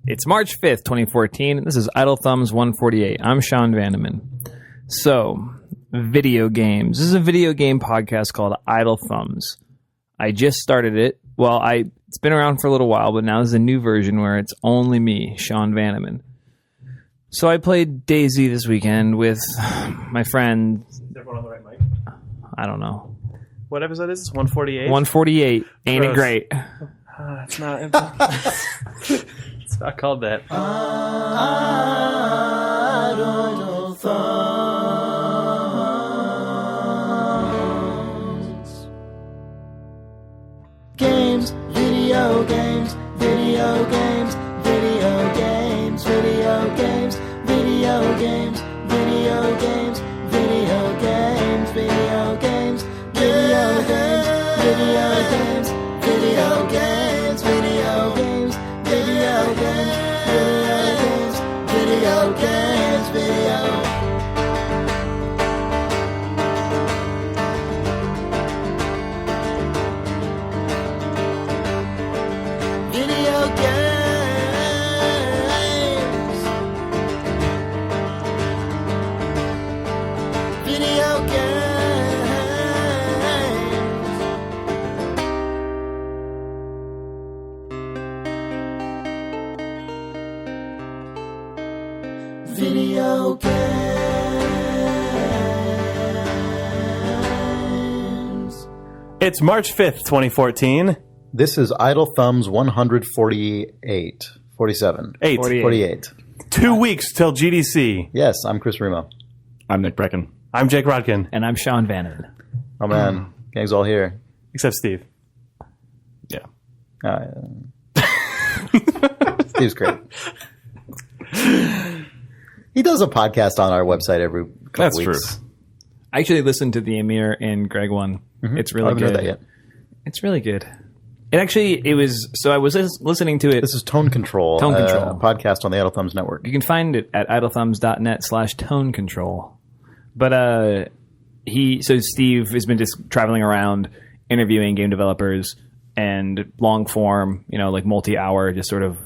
It's March 5th, 2014, and this is Idle Thumbs 148. I'm Sean Vandeman. So, video games. This is a video game podcast called Idle Thumbs. I just started it. Well, it's been around for a little while, but now there's a new version where it's only me, Sean Vandeman. So I played DayZ this weekend with my friend. Is everyone on the right mic? I don't know. What episode is this? 148? 148. Ain't it great? It's not. It's not called that. Idle Thumbs. Games, video games, video games, video games, video games, video games, video games, video games, video games, video games, video games, video games, video games, video games, video games, video. Video games. Video games. Video games. It's March 5th, 2014. This is Idle Thumbs 148. 47. 48. 2 weeks till GDC. Yes, I'm Chris Remo. I'm Nick Breckon. I'm Jake Rodkin. And I'm Sean Vandeman. Oh, man. Gang's all here. Except Steve. Yeah. Steve's great. He does a podcast on our website every couple That's weeks. true. I actually listened to the Amir and Greg one. Mm-hmm. It's really I haven't good. heard that yet. It's really good. It was, so I was listening to it. This is Tone Control. Tone Control. A podcast on the Idle Thumbs Network. You can find it at idlethumbs.net/tone control. But Steve has been just traveling around interviewing game developers and long form, like multi-hour, just sort of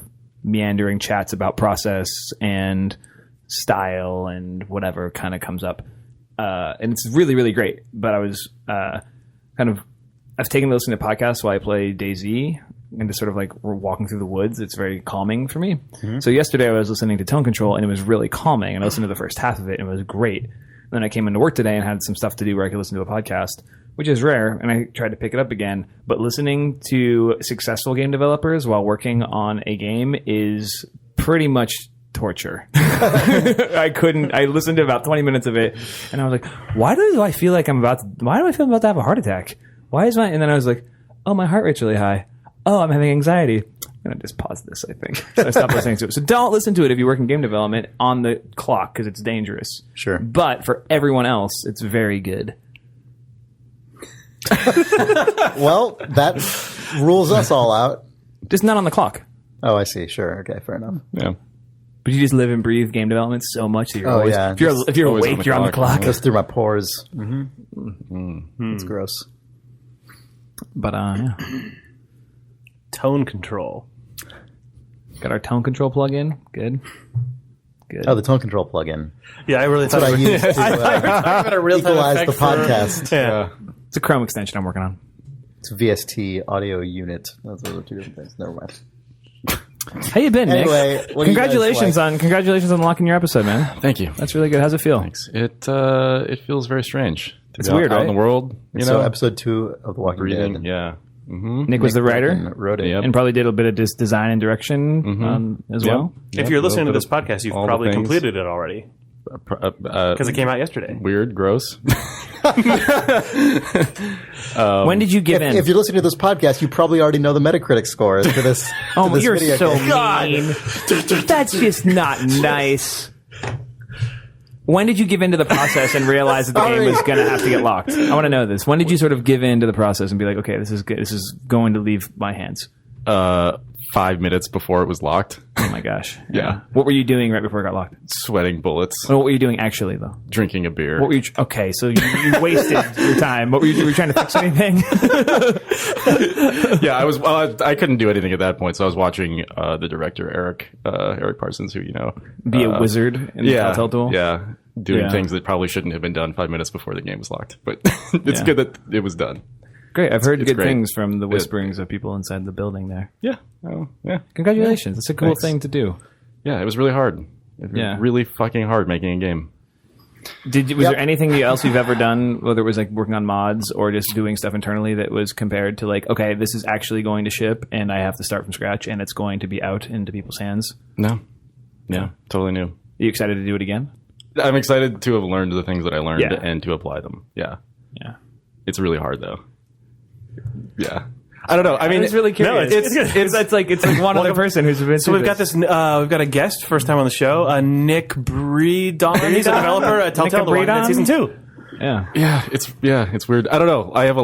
meandering chats about process and style and whatever kind of comes up. And it's really, really great. But I was I've taken to listening to podcasts while I play DayZ and just sort of like we're walking through the woods. It's very calming for me. Mm-hmm. So yesterday I was listening to Tone Control and it was really calming. And I listened to the first half of it and it was great. And then I came into work today and had some stuff to do where I could listen to a podcast, which is rare. And I tried to pick it up again. But listening to successful game developers while working on a game is pretty much torture. I listened to about 20 minutes of it and I was like, why do I feel like I'm about to have a heart attack? Why is and then I was like, oh, my heart rate's really high. Oh, I'm having anxiety. I'm going to just pause this, I think. So I stopped listening to it. So don't listen to it if you work in game development on the clock because it's dangerous. Sure. But for everyone else, it's very good. Well, that rules us all out. Just not on the clock. Oh, I see. Sure. Okay, fair enough. Yeah. But you just live and breathe game development so much that you're always, yeah. if you're always awake, you're on the clock. Goes through my pores. Mm-hmm. It's gross. But yeah. Tone Control. Got our tone control plug-in. Good. Oh, the Tone Control plugin. Yeah, I really That's what I use to equalize the podcast. Yeah. It's a Chrome extension I'm working on. It's VST audio unit. Those are two different things. Never mind. How you been, Nick? Anyway, what do you guys congratulations like? congratulations on locking your episode, man. Thank you. That's really good. How's it feel? Thanks. It feels very strange. It's weird, out right? in the world. So episode 2 of The Walking breathing. Dead. Yeah. Mm-hmm. Nick was the writer Wrote it. Yep. and probably did a bit of just design and direction as well. If you're listening to this podcast, you've all the probably things. completed it already because it came out yesterday. Weird, gross. When did you give in? If you're listening to this podcast, you probably already know the Metacritic scores for this. Oh, to this you're video so game. mean. That's just not nice. When did you give into the process and realize that the game was going to have to get locked? I want to know this. When did you sort of give in to the process and be like, okay, this is good. This is going to leave my hands? 5 minutes before it was locked. Oh my gosh. Yeah. What were you doing right before it got locked? Sweating bullets, Well, what were you doing actually, though? drinking a beer. What were you? Okay, so you wasted your time. What were you? Were you trying to fix anything? Yeah, I was. I couldn't do anything at that point, so I was watching the director Eric Parsons, who Be a wizard in the Telltale tool. yeah, doing Yeah. things that probably shouldn't have been done 5 minutes before the game was locked. But it's Yeah. good that it was done. Great. I've heard It's good great. things from the whisperings of people inside the building there. Yeah. Oh, yeah. Congratulations. It's a cool Thanks. thing to do. Yeah, it was really hard. It was Yeah. really fucking hard making a game. Was there anything else you've ever done, whether it was like working on mods or just doing stuff internally, that was compared to like, okay, this is actually going to ship and I have to start from scratch and it's going to be out into people's hands? No. Yeah, totally new. Are you excited to do it again? I'm excited to have learned the things that I learned Yeah. and to apply them. Yeah. Yeah. It's really hard, though. Yeah. I don't know. I mean, It's really curious. No, it's like one other person who's been. So we've got this. We've got a guest, first time on the show, Nick Breckon. He's a developer at Telltale. The Walking Dead season 2. Yeah. it's weird. I don't know. I have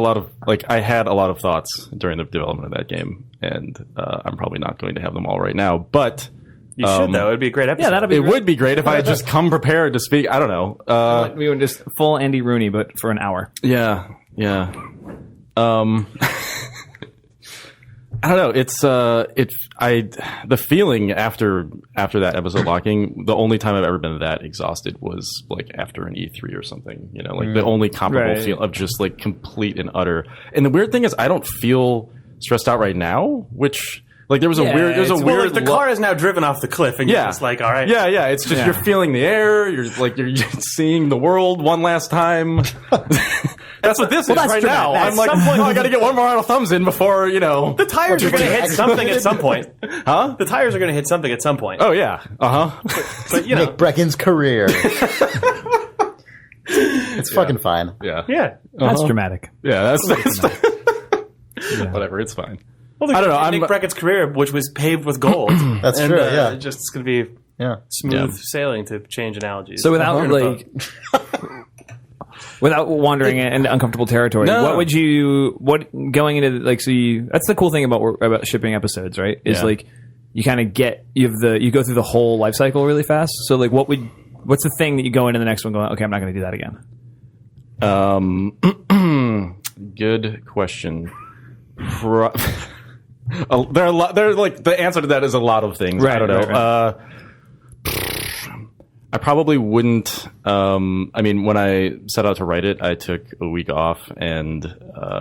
I had a lot of thoughts during the development of that game, and I'm probably not going to have them all right now. But You should though. It'd be a great episode. Yeah, that'd be. it would be great if I had just come prepared to speak. I don't know. We were just full Andy Rooney, but for an hour. Yeah. I don't know. It's the feeling after that episode locking. The only time I've ever been that exhausted was like after an E3 or something. Like the only comparable Right. feel of just like complete and utter. And the weird thing is, I don't feel stressed out right now. Which like there's a weird Well, like the car is now driven off the cliff, and you're just like, all right. Yeah. It's just you're feeling the air. You're seeing the world one last time. That's what this is right now. I'm like, I got to get one more out of thumbs in before The tires are going to hit something at some point. Huh? The tires are going to hit something at some point. Oh yeah. But you know, Nick Breckon's career. It's fucking fine. Yeah. yeah. That's dramatic. Yeah. That's whatever. It's fine. Well, I don't know. Nick Breckon's career, which was paved with gold. That's and, true, yeah. Just it's going to be Yeah. smooth sailing, to change analogies. So without without wandering into uncomfortable territory, No. what would you going into that's the cool thing about shipping episodes, right? Is Yeah. like you kind of you go through the whole life cycle really fast. So like what's the thing that you go into the next one going, okay, I'm not going to do that again? Good question. There are a lot. There like the answer to that is a lot of things. I don't know. Right. I probably wouldn't. I mean, when I set out to write it, I took a week off and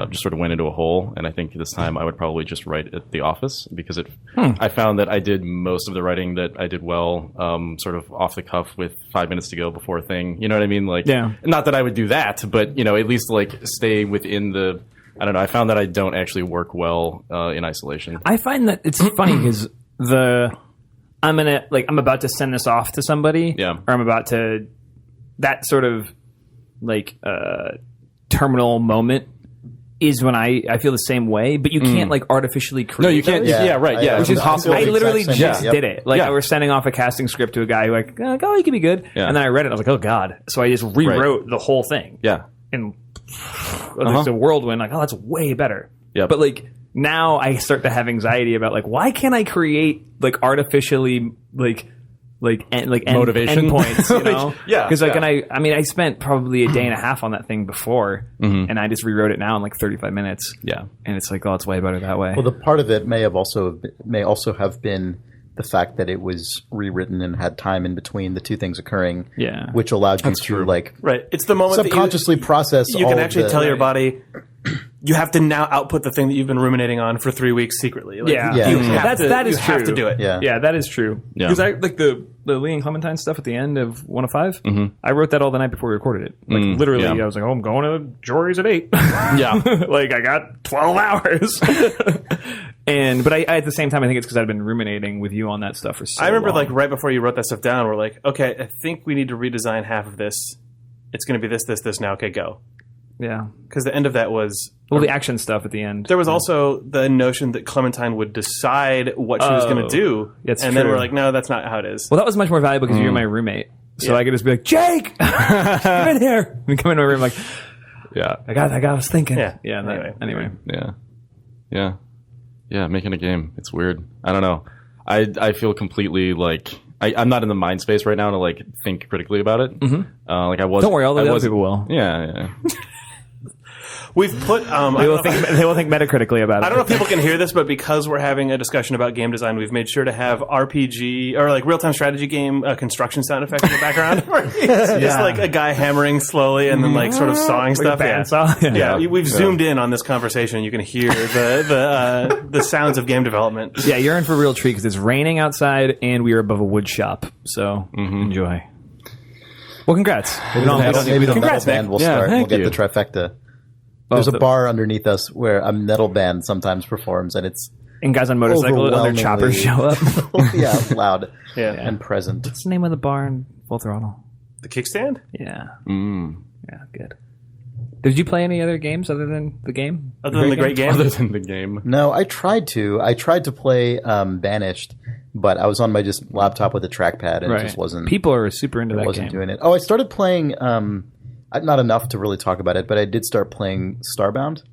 just sort of went into a hole. And I think this time I would probably just write at the office because I found that I did most of the writing that I did well, sort of off the cuff with 5 minutes to go before a thing. You know what I mean? Like, Yeah. Not that I would do that, but at least like stay within the. I don't know. I found that I don't actually work well in isolation. I find that it's funny because I'm about to send this off to somebody, Yeah. or I'm about to that sort of like terminal moment is when I feel the same way, but you can't like artificially create. No, you can't. those. Yeah, right. Yeah, I- which is I- possible. I literally Exact just same thing. did it. Like Yeah. I was sending off a casting script to a guy who he could be good, Yeah. and then I read it. I was like, oh god. So I just rewrote the whole thing. Yeah. And there's a whirlwind. Like, oh, that's way better. Yeah. But like now I start to have anxiety about like why can't I create like artificially Motivation? endpoints, you know? Yeah, Because like, yeah. and I spent probably a day and a half on that thing before, and I just rewrote it now in like 35 minutes. Yeah. And it's like, oh, it's way better that way. Well, the part of it may also have been the fact that it was rewritten and had time in between the two things occurring. Yeah. Which allowed you to like right. It's the moment subconsciously process. you all can of actually the, tell your body. You have to now output the thing that you've been ruminating on for 3 weeks secretly. Like, Yeah. you Yeah. have that is you have true. to do it. Yeah. Yeah, that is true. Yeah. Because I like the Lee and Clementine stuff at the end of 1 of 5. I wrote that all the night before we recorded it. Like literally, yeah. I was like, "Oh, I'm going to Jory's at 8." Yeah. Like I got 12 hours. But I at the same time, I think it's because I'd been ruminating with you on that stuff for so I remember long. like right before you wrote that stuff down, we're like, okay, I think we need to redesign half of this. It's going to be this now. Okay, go. yeah. Because the end of that was Well, the action stuff at the end. there was also the notion that Clementine would decide what she was going to do, that's and then true. we're like, no, that's not how it is. Well, that was much more valuable because you're my roommate. So I could just be like, Jake, come in here. And come into my room like, Yeah. I was thinking. Yeah. Yeah. Anyway. Anyway. Yeah. Yeah. Yeah, making a game. It's weird. I don't know. I feel completely like I'm not in the mind space right now to like think critically about it. Mm-hmm. Like I was. Don't worry, all the other people will. Yeah. We've put. They will think metacritically about it. I don't know if people can hear this, but because we're having a discussion about game design, we've made sure to have RPG or like real-time strategy game construction sound effects in the background. Just like a guy hammering slowly and then like sort of sawing stuff. Bandsaw. Yeah, we've zoomed in on this conversation. You can hear the sounds of game development. Yeah, you're in for a real treat because it's raining outside and we are above a wood shop. So enjoy. Well, congrats. Maybe the metal Congrats, band Nick. will start. We'll thank get you. the trifecta. There's a bar underneath us where a metal band sometimes performs, and it's And guys on motorcycles and their choppers show up. yeah, loud Yeah. and present. What's the name of the bar in Full Throttle? The kickstand? Yeah. Yeah, good. Did you play any other games other than the game? Other than the great game? Other than the game. No, I tried to. I tried to play Banished, but I was on my just laptop with a trackpad, and it just wasn't. People are super into that wasn't game. doing it. Oh, I started playing. Not enough to really talk about it, but I did start playing Starbound.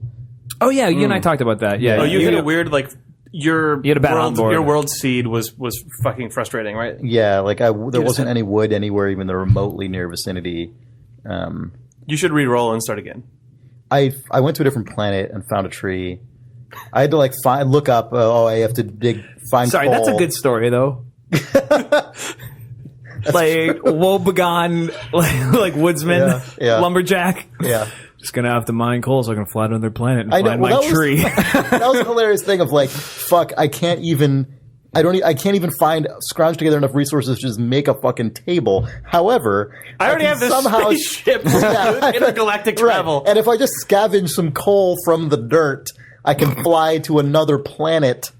Oh yeah, you and I talked about that. Yeah. Oh, you hit a weird like you had a bad onboard. Your world seed was fucking frustrating, right? Yeah, like there wasn't any wood anywhere, even the remotely near vicinity. You should re-roll and start again. I went to a different planet and found a tree. I had to like look up. I have to find. Sorry, coal. that's a good story though. Like woebegone, like woodsman, lumberjack. Yeah. Just gonna have to mine coal so I can fly to another planet and I know. find Well, my tree. That was a hilarious thing of like, fuck, I can't even scrounge together enough resources to just make a fucking table. However, I already have this spaceship intergalactic travel. Right. And if I just scavenge some coal from the dirt, I can fly to another planet,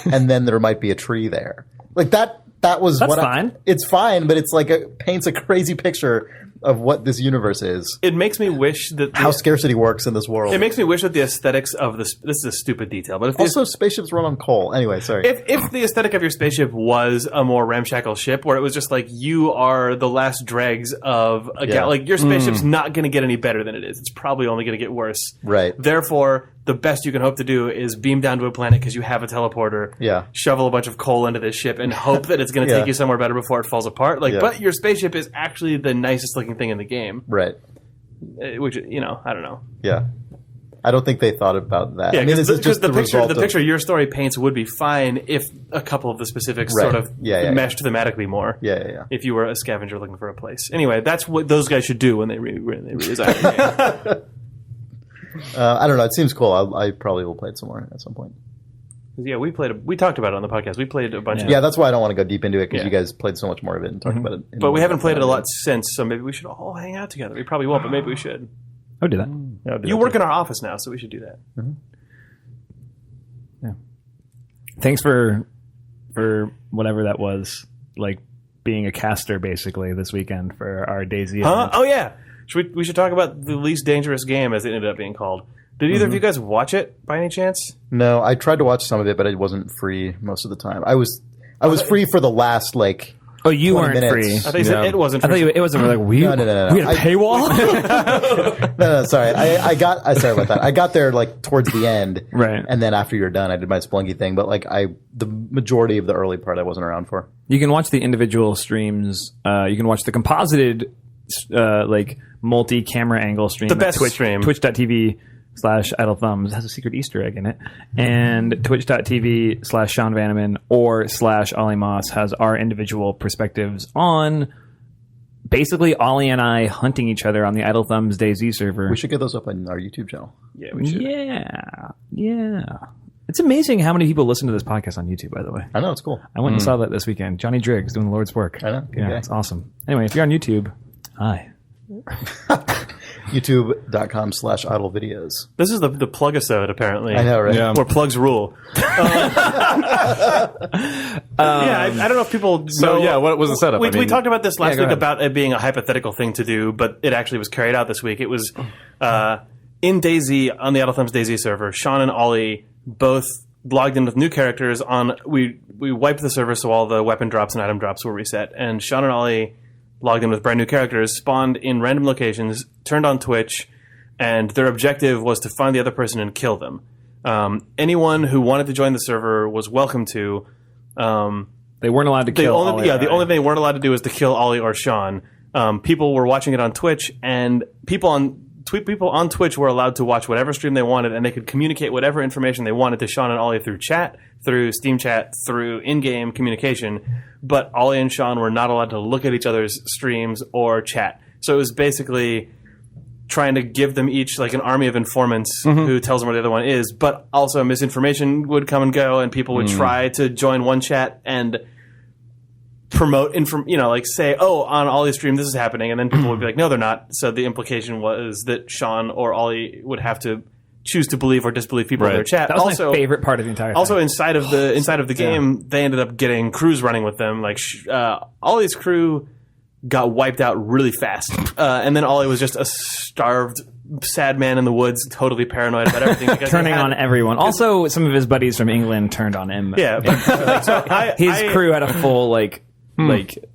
and then there might be a tree there. Like that was That's fine. It's fine, but it's like it paints a crazy picture of what this universe is. It makes me wish that How scarcity works in this world. It makes me wish that the aesthetics of this is a stupid detail, but if Also, spaceships run on coal. Anyway, sorry. if the aesthetic of your spaceship was a more ramshackle ship, where it was just like you are the last dregs of a like your spaceship's not going to get any better than it is. It's probably only going to get worse. Right. Therefore, the best you can hope to do is beam down to a planet because you have a teleporter. Yeah. Shovel a bunch of coal into this ship and hope that it's going to take you somewhere better before it falls apart. Like, but your spaceship is actually the nicest looking thing in the game. Right. Which I don't know. Yeah. I don't think they thought about that. Yeah, I mean, this is just the result of- picture your story paints would be fine if a couple of the specifics sort of meshed thematically more. Yeah. If you were a scavenger looking for a place. Anyway, that's what those guys should do when they redesign the game. I don't know. It seems cool. I probably will play it some more at some point. Yeah, we talked about it on the podcast. We played a bunch of it. Yeah, that's why I don't want to go deep into it because Yeah. you guys played so much more of it and talked about it. But we haven't played it a lot since, so maybe we should all hang out together. We probably won't, but maybe we should. I would do that. Yeah, I'll do You that work too. in our office now, so we should do that. Thanks for whatever that was, like being a caster basically this weekend for our DayZ. Huh? Oh yeah. We should talk about the least dangerous game, as it ended up being called. Did either of you guys watch it by any chance? No, I tried to watch some of it, but it wasn't free most of the time. I was free for the last like. Oh, you 20 weren't minutes. free. I thought you said it wasn't. I thought it wasn't like we. No. We had a paywall. No, sorry. Sorry about that. I got there like towards the end, Right. And then after you're done, I did my Splunky thing. But like the majority of the early part, I wasn't around for. You can watch the individual streams. You can watch the composited, like multi-camera angle stream. The best at stream. Twitch.tv/Idle Thumbs. It has a secret Easter egg in it. And Twitch.tv/Sean Vanneman or /Ollie Moss has our individual perspectives on basically Ollie and I hunting each other on the Idle Thumbs DayZ server. We should get those up on our YouTube channel. Yeah, we should. Yeah. It's amazing how many people listen to this podcast on YouTube, by the way. I know, it's cool. I went and saw that this weekend. Johnny Driggs doing the Lord's work. I know. Yeah, Okay. it's awesome. Anyway, if you're on YouTube, hi. YouTube.com/idle videos. This is the plug-isode, apparently. I know, right? Yeah. Where plugs rule. I don't know if people So, know. yeah, what was the setup? We, I mean- we talked about this last go week ahead. about it being a hypothetical thing to do, but it actually was carried out this week. It was in DayZ, on the Idle Thumbs DayZ server, Sean and Ollie both logged in with new characters. We wiped the server so all the weapon drops and item drops were reset, and Sean and Ollie logged in with brand new characters, spawned in random locations, turned on Twitch, and their objective was to find the other person and kill them. Anyone who wanted to join the server was welcome to. They weren't allowed to kill Ollie. The only thing they weren't allowed to do was to kill Ollie or Sean. People were watching it on Twitch, and people on Twitch were allowed to watch whatever stream they wanted, and they could communicate whatever information they wanted to Sean and Ollie through chat, through Steam chat, through in-game communication. But Ollie and Sean were not allowed to look at each other's streams or chat. So it was basically trying to give them each like an army of informants who tells them where the other one is. But also misinformation would come and go, and people would try to join one chat and promote like say, oh, on Ollie's stream this is happening, and then people would be like, no, they're not. So the implication was that Sean or Ollie would have to choose to believe or disbelieve people in their chat. That was my favorite part of the entire thing. Also, inside of the game, they ended up getting crews running with them. Like Ollie's crew got wiped out really fast, and then Ollie was just a starved, sad man in the woods, totally paranoid about everything. Turning on everyone. Also, some of his buddies from England turned on him. Yeah, but, his crew had a full like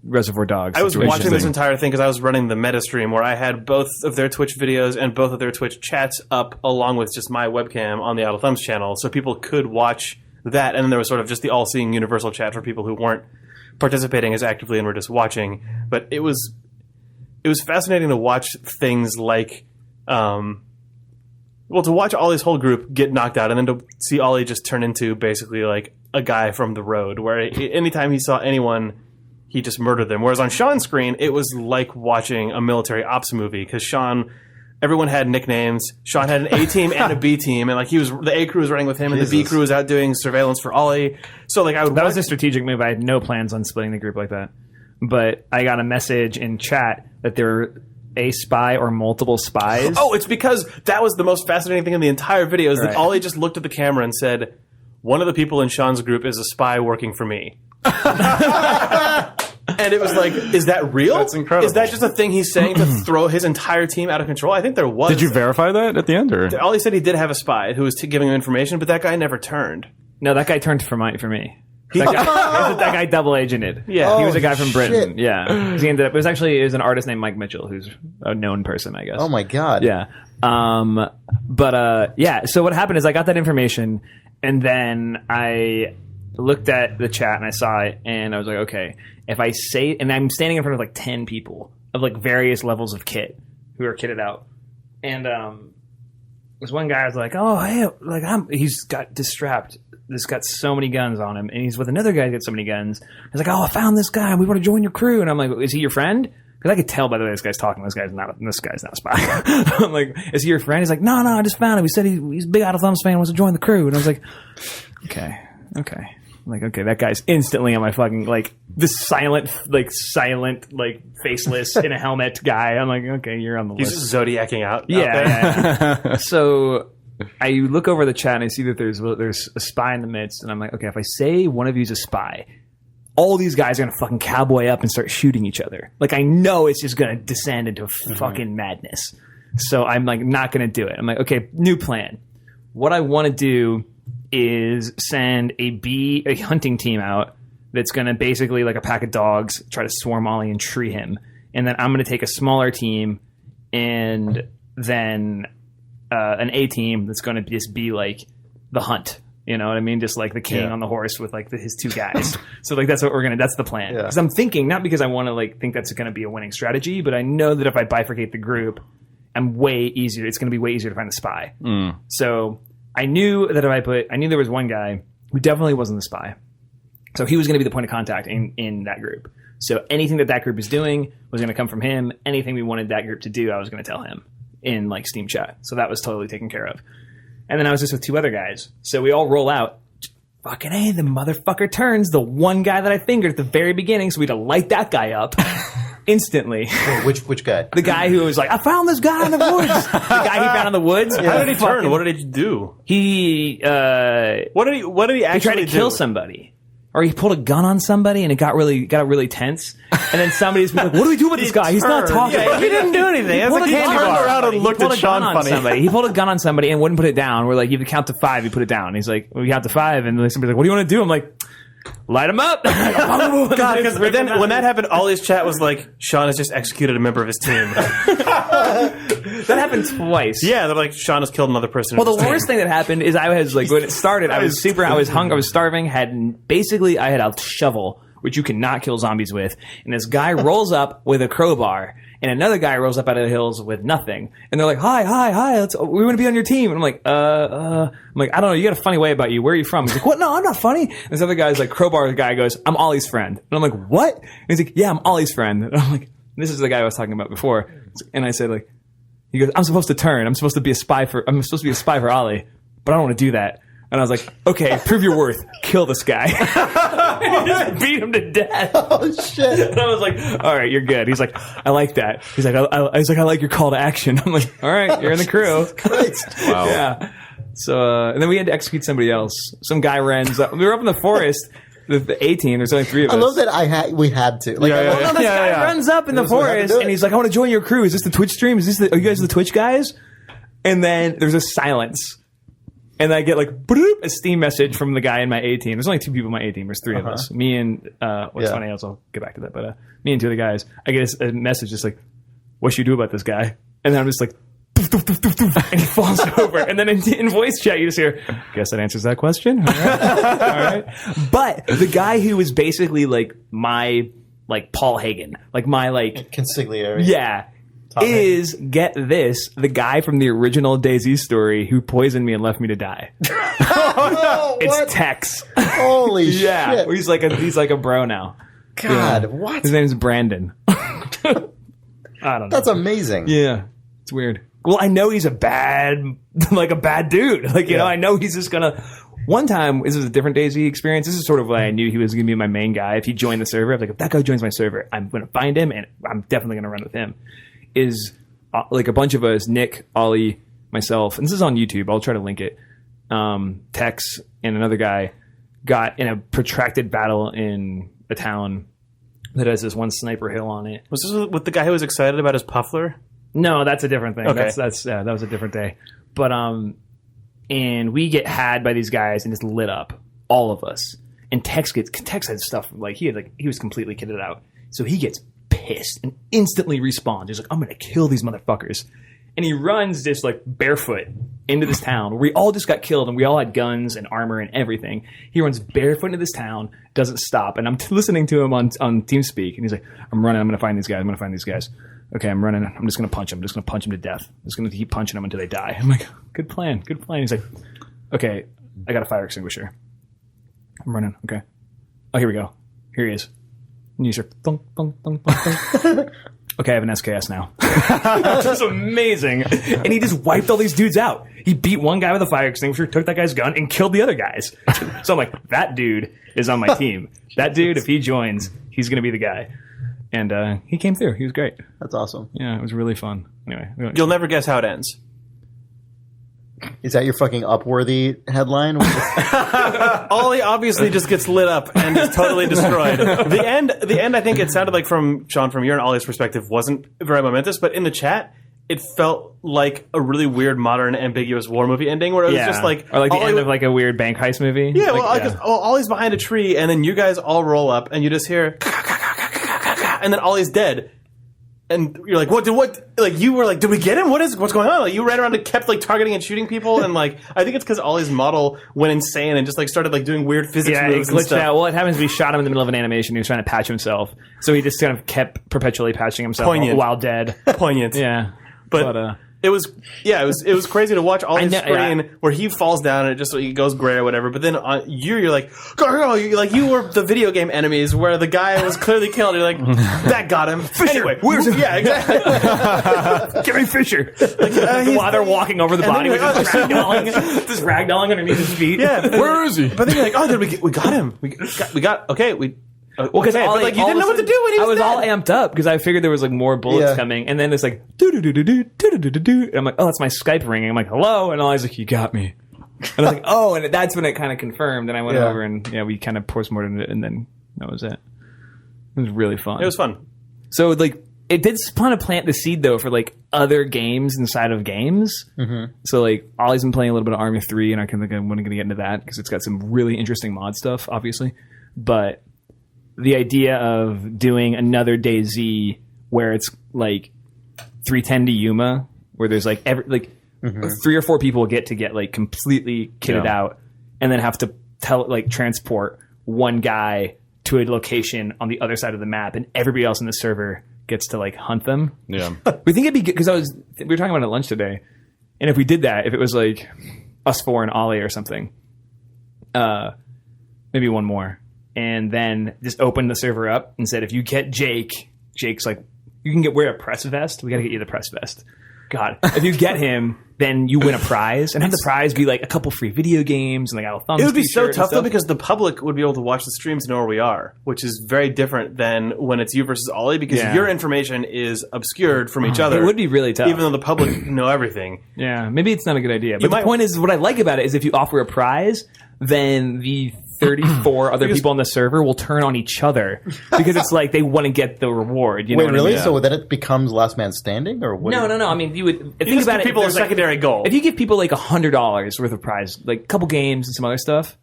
Reservoir Dogs. I was watching this entire thing because I was running the meta stream where I had both of their Twitch videos and both of their Twitch chats up along with just my webcam on the Idle Thumbs channel, so people could watch that. And then there was sort of just the all-seeing universal chat for people who weren't participating as actively and were just watching. But it was fascinating to watch things like to watch Ollie's whole group get knocked out, and then to see Ollie just turn into basically like a guy from the road, where anytime he saw anyone, he just murdered them. Whereas on Sean's screen, it was like watching a military ops movie, because everyone had nicknames. Sean had an A team and a B team, and like the A crew was running with him, and the B crew was out doing surveillance for Ollie. So like that was a strategic move. I had no plans on splitting the group like that, but I got a message in chat that there were a spy or multiple spies. Oh, it's because that was the most fascinating thing in the entire video, is that Ollie just looked at the camera and said, "One of the people in Sean's group is a spy working for me." And it was like, is that real? That's incredible. Is that just a thing he's saying to throw his entire team out of control? I think there was. Did you verify that at the end? Or? Ollie said he did have a spy who was giving him information, but that guy never turned. No, that guy turned for me. That guy double agented. Yeah. He was a guy from Britain. Shit. Yeah. He ended up, it was an artist named Mike Mitchell, who's a known person, I guess. Oh my god. Yeah. So what happened is I got that information, and then I looked at the chat and I saw it, and I was like, okay, if I say, and I'm standing in front of like 10 people of like various levels of kit who are kitted out. And this one guy was like, oh, hey, like he's got distrapped. This got so many guns on him, and he's with another guy who got so many guns. He's like, oh, I found this guy. We want to join your crew. And I'm like, is he your friend? Because I could tell by the way this guy's talking. This guy's not a spy. I'm like, is he your friend? He's like, no, I just found him. He said he's a big Idle Thumbs fan, wants to join the crew. And I was like, okay. I'm like, okay, that guy's instantly on my fucking, like, this silent, faceless, in a helmet guy. I'm like, okay, you're on the list. He's zodiacking out. Yeah. So I look over the chat and I see that there's a spy in the midst, and I'm like, okay, if I say one of you's a spy, all these guys are going to fucking cowboy up and start shooting each other. Like, I know it's just going to descend into fucking madness. So I'm like, not going to do it. I'm like, okay, new plan. What I want to do is send a hunting team out that's going to basically, like a pack of dogs, try to swarm Ollie and tree him. And then I'm going to take a smaller team, and then an A team that's going to just be like the hunt. You know what I mean? Just like the king on the horse with like his two guys. So like that's the plan. Because I'm thinking, not because I want to like think that's going to be a winning strategy, but I know that if I bifurcate the group, it's going to be way easier to find the spy. So I knew that I knew there was one guy who definitely wasn't the spy. So he was going to be the point of contact in that group. So anything that group is doing was going to come from him. Anything we wanted that group to do, I was going to tell him in like Steam chat. So that was totally taken care of. And then I was just with two other guys. So we all roll out. Fucking A, the motherfucker turns the one guy that I fingered at the very beginning. So we had to light that guy up instantly. Wait, which guy? The guy who was like, I found this guy in the woods. The guy he found in the woods. How did he turn? What did he do? What did he actually do? He tried to kill somebody. Or he pulled a gun on somebody, and it got really tense. And then somebody's like, "What do we do with this guy? He's not talking." Yeah, he didn't do anything. He turned around and looked at Sean funny. He pulled a gun on somebody and wouldn't put it down. We're like, "You have to count to 5." He put it down. He's like, "We count to 5," and then somebody's like, "What do you want to do?" I'm like, "Light him up!" God, because then when that happened, Ollie's chat was like, "Sean has just executed a member of his team." That happened twice. Yeah, they're like, Sean has killed another person. Well, the worst thing that happened is I was like, when it started, I was hungry, I was starving, I had a shovel, which you cannot kill zombies with, and this guy rolls up with a crowbar, and another guy rolls up out of the hills with nothing, and they're like, hi, we want to be on your team, and I'm like, I don't know, you got a funny way about you, where are you from? He's like, what, no, I'm not funny, and this other guy's like, crowbar guy goes, I'm Ollie's friend, and I'm like, what? And he's like, yeah, I'm Ollie's friend, and I'm like, this is the guy I was talking about before, and I said, like, he goes, I'm supposed to be a spy for Ollie, but I don't want to do that. And I was like, okay, prove your worth. Kill this guy. And he just beat him to death. Oh, shit. And I was like, all right, you're good. He's like, I like that. He's like, I like your call to action. I'm like, all right, you're in the crew. Christ. Wow. Yeah. So, and then we had to execute somebody else. Some guy runs up. We were up in the forest. The A team, there's only 3 of us. I love that we had to. Like, Well, no, this guy runs up in the That's what I had to forest, do. and he's like, I want to join your crew. Is this the Twitch stream? Are you guys the Twitch guys? And then there's a silence. And I get like bloop, a Steam message from the guy in my A team. There's only 2 people in my A team. There's 3 of us. Me and what's funny else, I'll get back to that. But me and 2 of the guys, I get a message just like, "What should you do about this guy?" And then I'm just like, doof, doof, doof, doof, doof, and he falls over. And then in voice chat, you just hear, "Guess that answers that question." All right. All right. But the guy who was basically like my like Paul Hagen, like my like consigliere. yeah. Is, get this, the guy from the original DayZ story who poisoned me and left me to die. It's Tex. Holy Yeah. shit. He's like a bro now. God, Yeah. what? His name's Brandon. I don't know. That's amazing. Yeah. It's weird. Well, I know he's a bad dude. Like, you know, I know he's just gonna... One time, this was a different DayZ experience. This is sort of why I knew he was going to be my main guy. If he joined the server, I was like, if that guy joins my server, I'm going to find him and I'm definitely going to run with him. Is like a bunch of us, Nick, Ollie, myself, and this is on YouTube. I'll try to link it. Tex and another guy got in a protracted battle in a town that has this one sniper hill on it. Was this with the guy who was excited about his puffler? No, that's a different thing. Okay. That was a different day. But and we get had by these guys and just lit up, all of us. And Tex had stuff like he was completely kitted out, so he gets pissed and instantly respawns. He's like, I'm gonna kill these motherfuckers. And he runs just like barefoot into this town where we all just got killed and we all had guns and armor and everything. He runs barefoot into this town, doesn't stop. And I'm listening to him on TeamSpeak, and he's like, I'm running, I'm gonna find these guys. Okay, I'm running, I'm just gonna punch him to death. I'm just gonna keep punching them until they die. I'm like, good plan. He's like, okay, I got a fire extinguisher. I'm running, okay. Oh, here we go. Here he is. And you start thunk, thunk, thunk, thunk, thunk. Okay, I have an SKS now. That's amazing. And he just wiped all these dudes out. He beat one guy with a fire extinguisher, took that guy's gun, and killed the other guys. So I'm like, that dude is on my team. That dude, if he joins, he's going to be the guy. And he came through. He was great. That's awesome. Yeah, it was really fun. Anyway. You'll never guess how it ends. Is that your fucking Upworthy headline? Ollie obviously just gets lit up and is totally destroyed. The end, I think it sounded like from Sean, from your and Ollie's perspective, wasn't very momentous, but in the chat, it felt like a really weird, modern, ambiguous war movie ending where it was just like... Or like the end of like a weird bank heist movie. Yeah, like, Ollie's behind a tree, and then you guys all roll up, and you just hear... And then Ollie's dead. And you're like, what, like, you were like, did we get him? What's going on? Like, you ran around and kept, like, targeting and shooting people, and, like, I think it's because Ollie's model went insane and just, like, started, like, doing weird physics moves and glitched stuff. out. Well, it happens we shot him in the middle of an animation. He was trying to patch himself. So he just kind of kept perpetually patching himself while dead. Poignant. Yeah. But it was crazy to watch Ollie's screen where he falls down and it just he goes gray or whatever. But then you're like, go, you were the video game enemies where the guy was clearly killed. You're like, that got him. Fisher, anyway, where's him? Yeah, exactly. Get me Fisher. While they're walking over the body with just ragdolling underneath his feet. Yeah, Where is he? But then you're like, oh, we got him. We got okay. Well, because okay, like you didn't know what to do when he was I was dead. all amped up because I figured there was like more bullets coming, and then it's like do do do do do do do do do, and I'm like, oh, that's my Skype ringing. I'm like, hello, and Ollie's like, you got me, and I was like, oh, and that's when it kind of confirmed, and I went over and we kind of post-mortem it, and then that was it. It was really fun. It was fun. So like it did kind of plant the seed though for like other games inside of games. Mm-hmm. So like Ollie's been playing a little bit of Army 3, and I think I'm going to get into that because it's got some really interesting mod stuff, obviously, but the idea of doing another DayZ where it's like 310 to Yuma, where there's like three or four people get like completely kitted out, and then have to transport one guy to a location on the other side of the map, and everybody else in the server gets to like hunt them. Yeah. We think it'd be good because we were talking about it at lunch today, and if we did that, if it was like us four and Ollie or something, maybe one more, and then just open the server up and said, if you get Jake's like, you can wear a press vest. We got to get you the press vest. God, if you get him, then you win a prize, and have the prize be like a couple free video games and like Idle Thumbs. It would be so t-shirt tough and though stuff. because the public would be able to watch the streams and know where we are, which is very different than when it's you versus Ollie because your information is obscured from each other. It would be really tough. even though the public know everything. Yeah, maybe it's not a good idea. But might- the point is, what I like about it is if you offer a prize, then the 34 other people on the server will turn on each other because it's like they want to get the reward. You know Wait, what really? I mean? So then it becomes last man standing, or what? No. I mean, you would think just about give it. people a there's, like, secondary goal. If you give people like $100 worth of prize, like a couple games and some other stuff,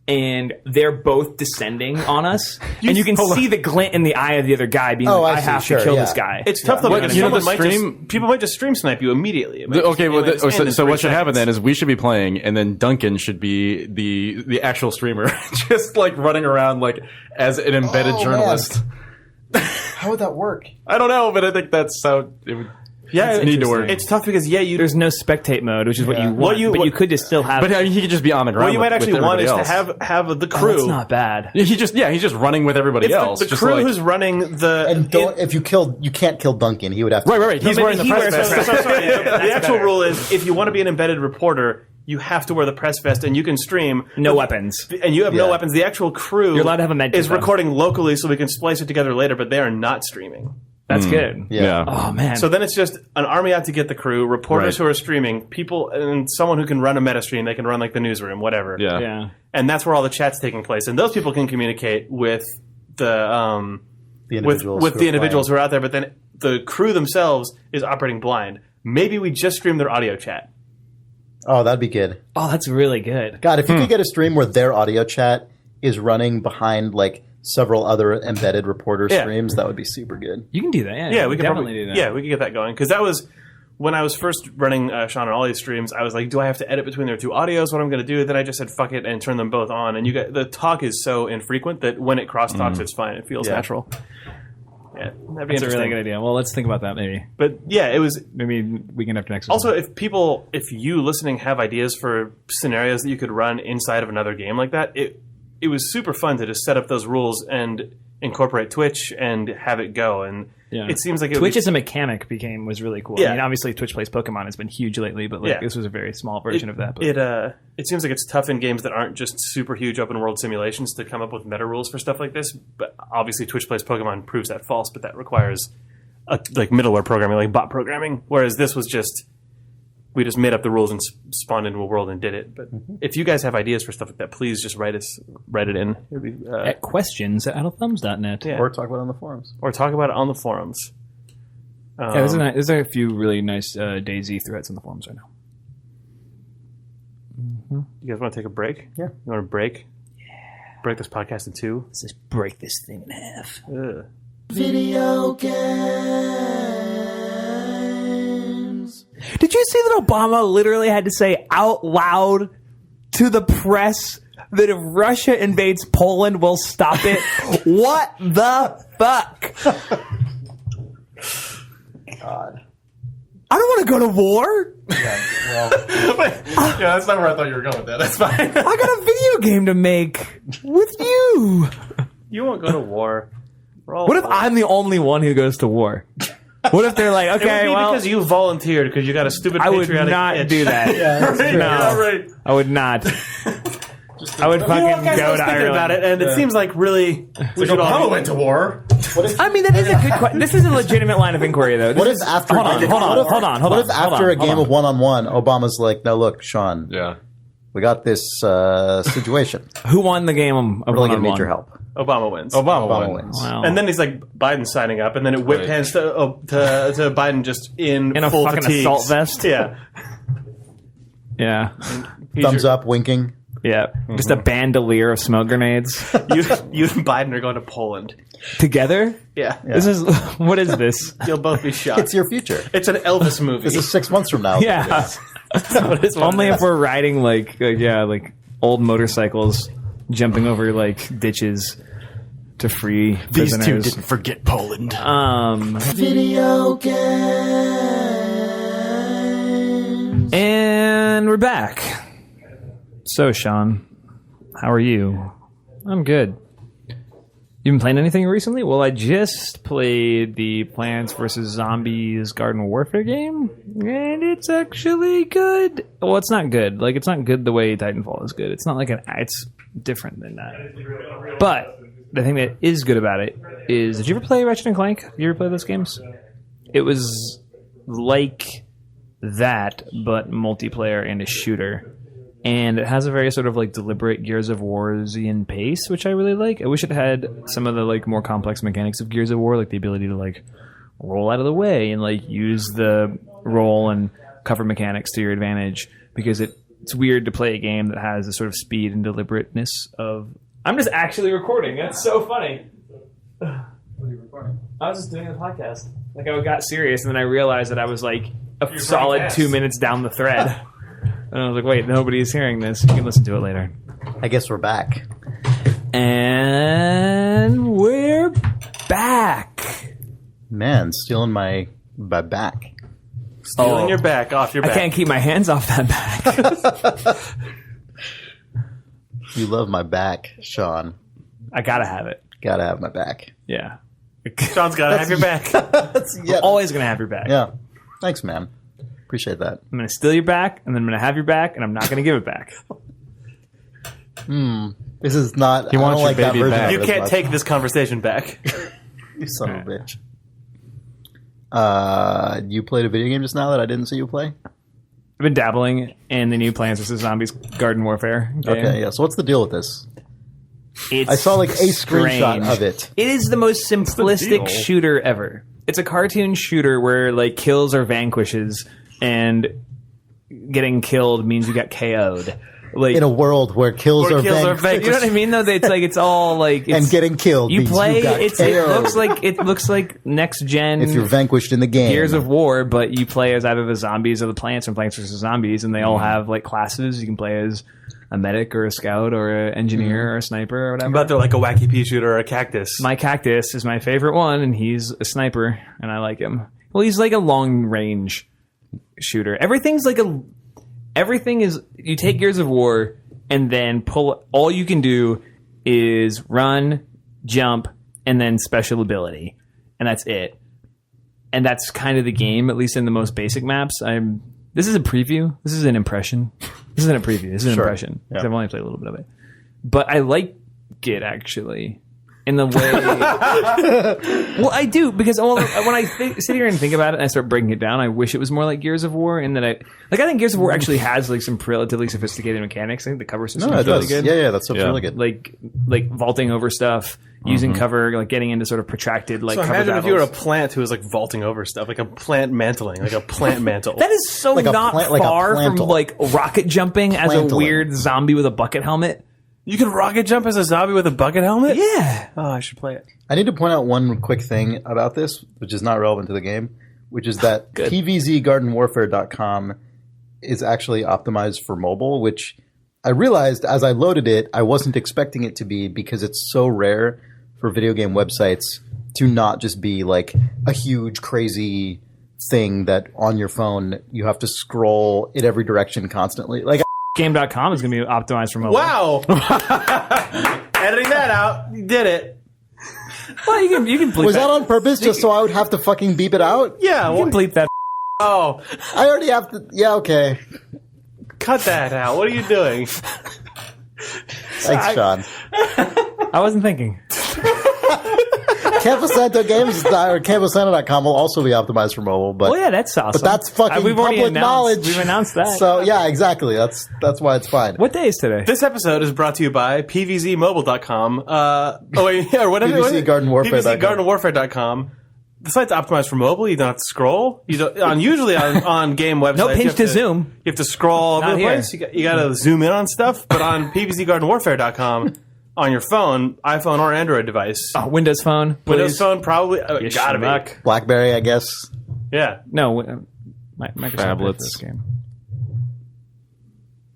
and they're both descending on us, and you can see the glint in the eye of the other guy being Oh, like, I I see, have sure, to kill yeah. this guy. It's tough though Well, because you know, someone the might stream- people might just stream snipe you immediately. It might Okay, just- well, it might just end in so 3 what should happen then seconds. is we should be playing, and then Duncan should be the actual streamer, just like running around like as an embedded Oh, journalist. How would that work? I don't know, but I think that's how it would. Yeah, need to work. It's tough because There's no spectate mode, which is what you want, What you- but you could just still have. But I mean, he could just be on the ground. what you might with actually want is everybody to else. have the Oh, crew. that's not bad. He's just running with everybody It's else. the just crew like, who's running the. And if you can't kill Duncan. He would have to. right. He's maybe wearing the he press wears- vest. sorry, the actual rule is if you want to be an embedded reporter, you have to wear the press vest and you can stream. No weapons. And you have no Yeah. weapons. The actual crew You're allowed to have a med kit, is though. recording locally so we can splice it together later, but they are not streaming. That's good. Yeah. Oh man. So then it's just an army out to get the crew, reporters Right. who are streaming, people, and someone who can run a meta stream. They can run like the newsroom, whatever. yeah. And that's where all the chat's taking place. And those people can communicate with the The with individuals with who the are individuals playing. who are out there. But then the crew themselves is operating blind. Maybe we just stream their audio chat. Oh, that'd be good. Oh, that's really good. God, if you could get a stream where their audio chat is running behind like several other embedded reporter Yeah. streams, that would be super good. You can do that. Yeah, Yeah, we could definitely probably do that. Yeah, we could get that going because that was when I was first running Sean and Ollie's streams. I was like, do I have to edit between their two audios? What I'm going to do? Then I just said fuck it and turn them both on. And the talk is so infrequent that when it cross talks, it's fine. It feels Yeah. natural. Yeah, that'd be That's a interesting. really good idea. Well, let's think about that maybe. But yeah, it was Maybe weekend after next. or also something. if you listening have ideas for scenarios that you could run inside of another game like that, it was super fun to just set up those rules and incorporate Twitch and have it go. And Yeah. it seems like it Twitch would as a mechanic was really cool. Yeah. I mean, obviously Twitch Plays Pokemon has been huge lately, but Yeah. this was a very small version of that. But it seems like it's tough in games that aren't just super huge open world simulations to come up with meta rules for stuff like this. But obviously, Twitch Plays Pokemon proves that false. But that requires like middleware programming, like bot programming. Whereas this was just we just made up the rules and spawned into a world and did it. But if you guys have ideas for stuff like that, please just write it in. It'd be, at questions@idlethumbs.net. yeah. Or talk about it on the forums. or talk about it on the forums. Yeah, there's a few really nice DayZ threads on the forums right now. You guys want to take a break? Yeah. You want to break? Yeah. Break this podcast in two? Let's just break this thing in half. Ugh. Video games. Did you see that Obama literally had to say out loud to the press that if Russia invades Poland, we'll stop it? What the fuck? God. I don't want to go to war. Yeah, that's not where I thought you were going with that. That's fine. I got a video game to make with you. You won't go to war. We're all What if I'm the only one who goes to war? What if they're like, It would okay, be well, because you volunteered because you got a stupid I would patriotic not itch. do that. Yeah, right. I would not. I would You know what, fucking guys, I go was to thinking Ireland. about it, and it seems like really we should all went to war. I mean, that is a good question. This is a legitimate line of inquiry, though. What if after Hold on, hold on. What if after a game of one-on-one, Obama's like, "No, look, Sean, Yeah. we got this situation. Who won the game of We're really gonna one-on-one? need your help." Obama wins. Obama wins. Wow. And then he's like Biden signing up, and then it whip Right. hands to Biden just in In a full fucking fatigues. assault vest? Yeah. Yeah. He's Thumbs your- up, winking. Yeah, just a bandolier of smoke grenades You and Biden are going to Poland. together. Yeah. This is what is this? You'll both be shot. It's your future. It's an Elvis movie. This is 6 months from now. Yeah, only if we're riding like old motorcycles, jumping over like ditches to free prisoners. These two didn't forget Poland. Video games. And we're back. So, Sean, how are you? I'm good. You been playing anything recently? Well, I just played the Plants vs. Zombies Garden Warfare game, and it's actually good. Well, it's not good. Like, it's not good the way Titanfall is good. It's not like it's different than that. But the thing that is good about it is, did you ever play Ratchet and Clank? You ever play those games? It was like that, but multiplayer and a shooter. And it has a very sort of like deliberate Gears of War-ian pace, which I really like. I wish it had some of the like more complex mechanics of Gears of War, like the ability to like roll out of the way and like use the roll and cover mechanics to your advantage, because it's weird to play a game that has the sort of speed and deliberateness of... I'm just actually recording. That's so funny. What are you recording? I was just doing a podcast. Like, I got serious, and then I realized that I was like a solid 2 minutes down the thread. And I was like, wait, nobody's hearing this. You can listen to it later. I guess we're back. And we're back. Man, stealing my back. Stealing your back off your back. I can't keep my hands off that back. You love my back, Sean. I gotta have it. Gotta have my back. Yeah. Sean's got to have your back. Yeah. Always gonna have your back. Yeah. Thanks, man. Appreciate that. I'm gonna steal your back, and then I'm gonna have your back, and I'm not gonna give it back. This is not... He I wants don't like your that baby version back. of You it as can't much. take this conversation back. You son of a bitch. You played a video game just now that I didn't see you play? I've been dabbling in the new Plants vs. Zombies Garden Warfare game. Okay, yeah. So what's the deal with this? It's I saw like a screenshot strange. of it. It is the most simplistic deal? shooter ever. It's a cartoon shooter where like kills are vanquishes, and getting killed means you got KO'd. Like In a world where kills are vanquished you know what I mean? Though it's all like it's, and getting killed you means play. you got It KO'd. looks like next gen. If you're vanquished in the game. Gears of War, but you play as either the zombies or the plants from Plants vs. Zombies, and they all have like classes. You can play as a medic or a scout or an engineer or a sniper or whatever. But they're like a wacky pea shooter or a cactus. My cactus is my favorite one, and he's a sniper, and I like him. Well, he's like a long range shooter. Everything is you take Gears of War and then pull. All you can do is run, jump, and then special ability, and that's it. And that's kind of the game, at least in the most basic maps. This is a preview. This is an impression. This isn't a preview. This is an impression. 'Cause I've only played a little bit of it, but I like it actually. In the way, well, I do, because when I sit here and think about it and I start breaking it down, I wish it was more like Gears of War. In that I think Gears of War actually has like some relatively sophisticated mechanics. I think the cover system No, is it really does. good. Yeah, that stuff's really good. Like vaulting over stuff, using cover, like getting into sort of protracted like So cover imagine battles. if you were a plant who was like vaulting over stuff, like a plant mantling, like a plant mantle. That is so Like a not plant- like a far from plantle. like rocket jumping as a Plantling. weird zombie with a bucket helmet. You can rocket jump as a zombie with a bucket helmet? Yeah. Oh, I should play it. I need to point out one quick thing about this, which is not relevant to the game, which is that PVZGardenWarfare.com is actually optimized for mobile, which I realized as I loaded it, I wasn't expecting it to be, because it's so rare for video game websites to not just be like a huge, crazy thing that on your phone you have to scroll in every direction constantly. Like, Game.com is going to be optimized for mobile. Wow! Editing that out. You did it. Well, you can bleep was that on purpose just so I would have to fucking beep it out? Yeah. You can bleep that. Oh, I already have to. Yeah, okay. cut that out. What are you doing? Thanks, Sean. I wasn't thinking. CampusSantoGames.com will also be optimized for mobile, but Oh yeah, that's awesome. but that's fucking We've already public knowledge. We've announced that. So yeah, exactly. That's why it's fine. What day is today? This episode is brought to you by PVZmobile.com. Or whatever. PVZGardenWarfare.com. PVZGardenWarfare.com. the site's optimized for mobile. You don't have to scroll. You don't usually on game websites. No you pinch have to zoom. You have to scroll all over Not the here. place. You got to zoom in on stuff. But on PVZGardenWarfare.com, on your phone, iPhone or Android device, Windows Phone. Windows please. phone probably You gotta schmuck. be. BlackBerry, I guess. Yeah. No, Microsoft Tablets. this game.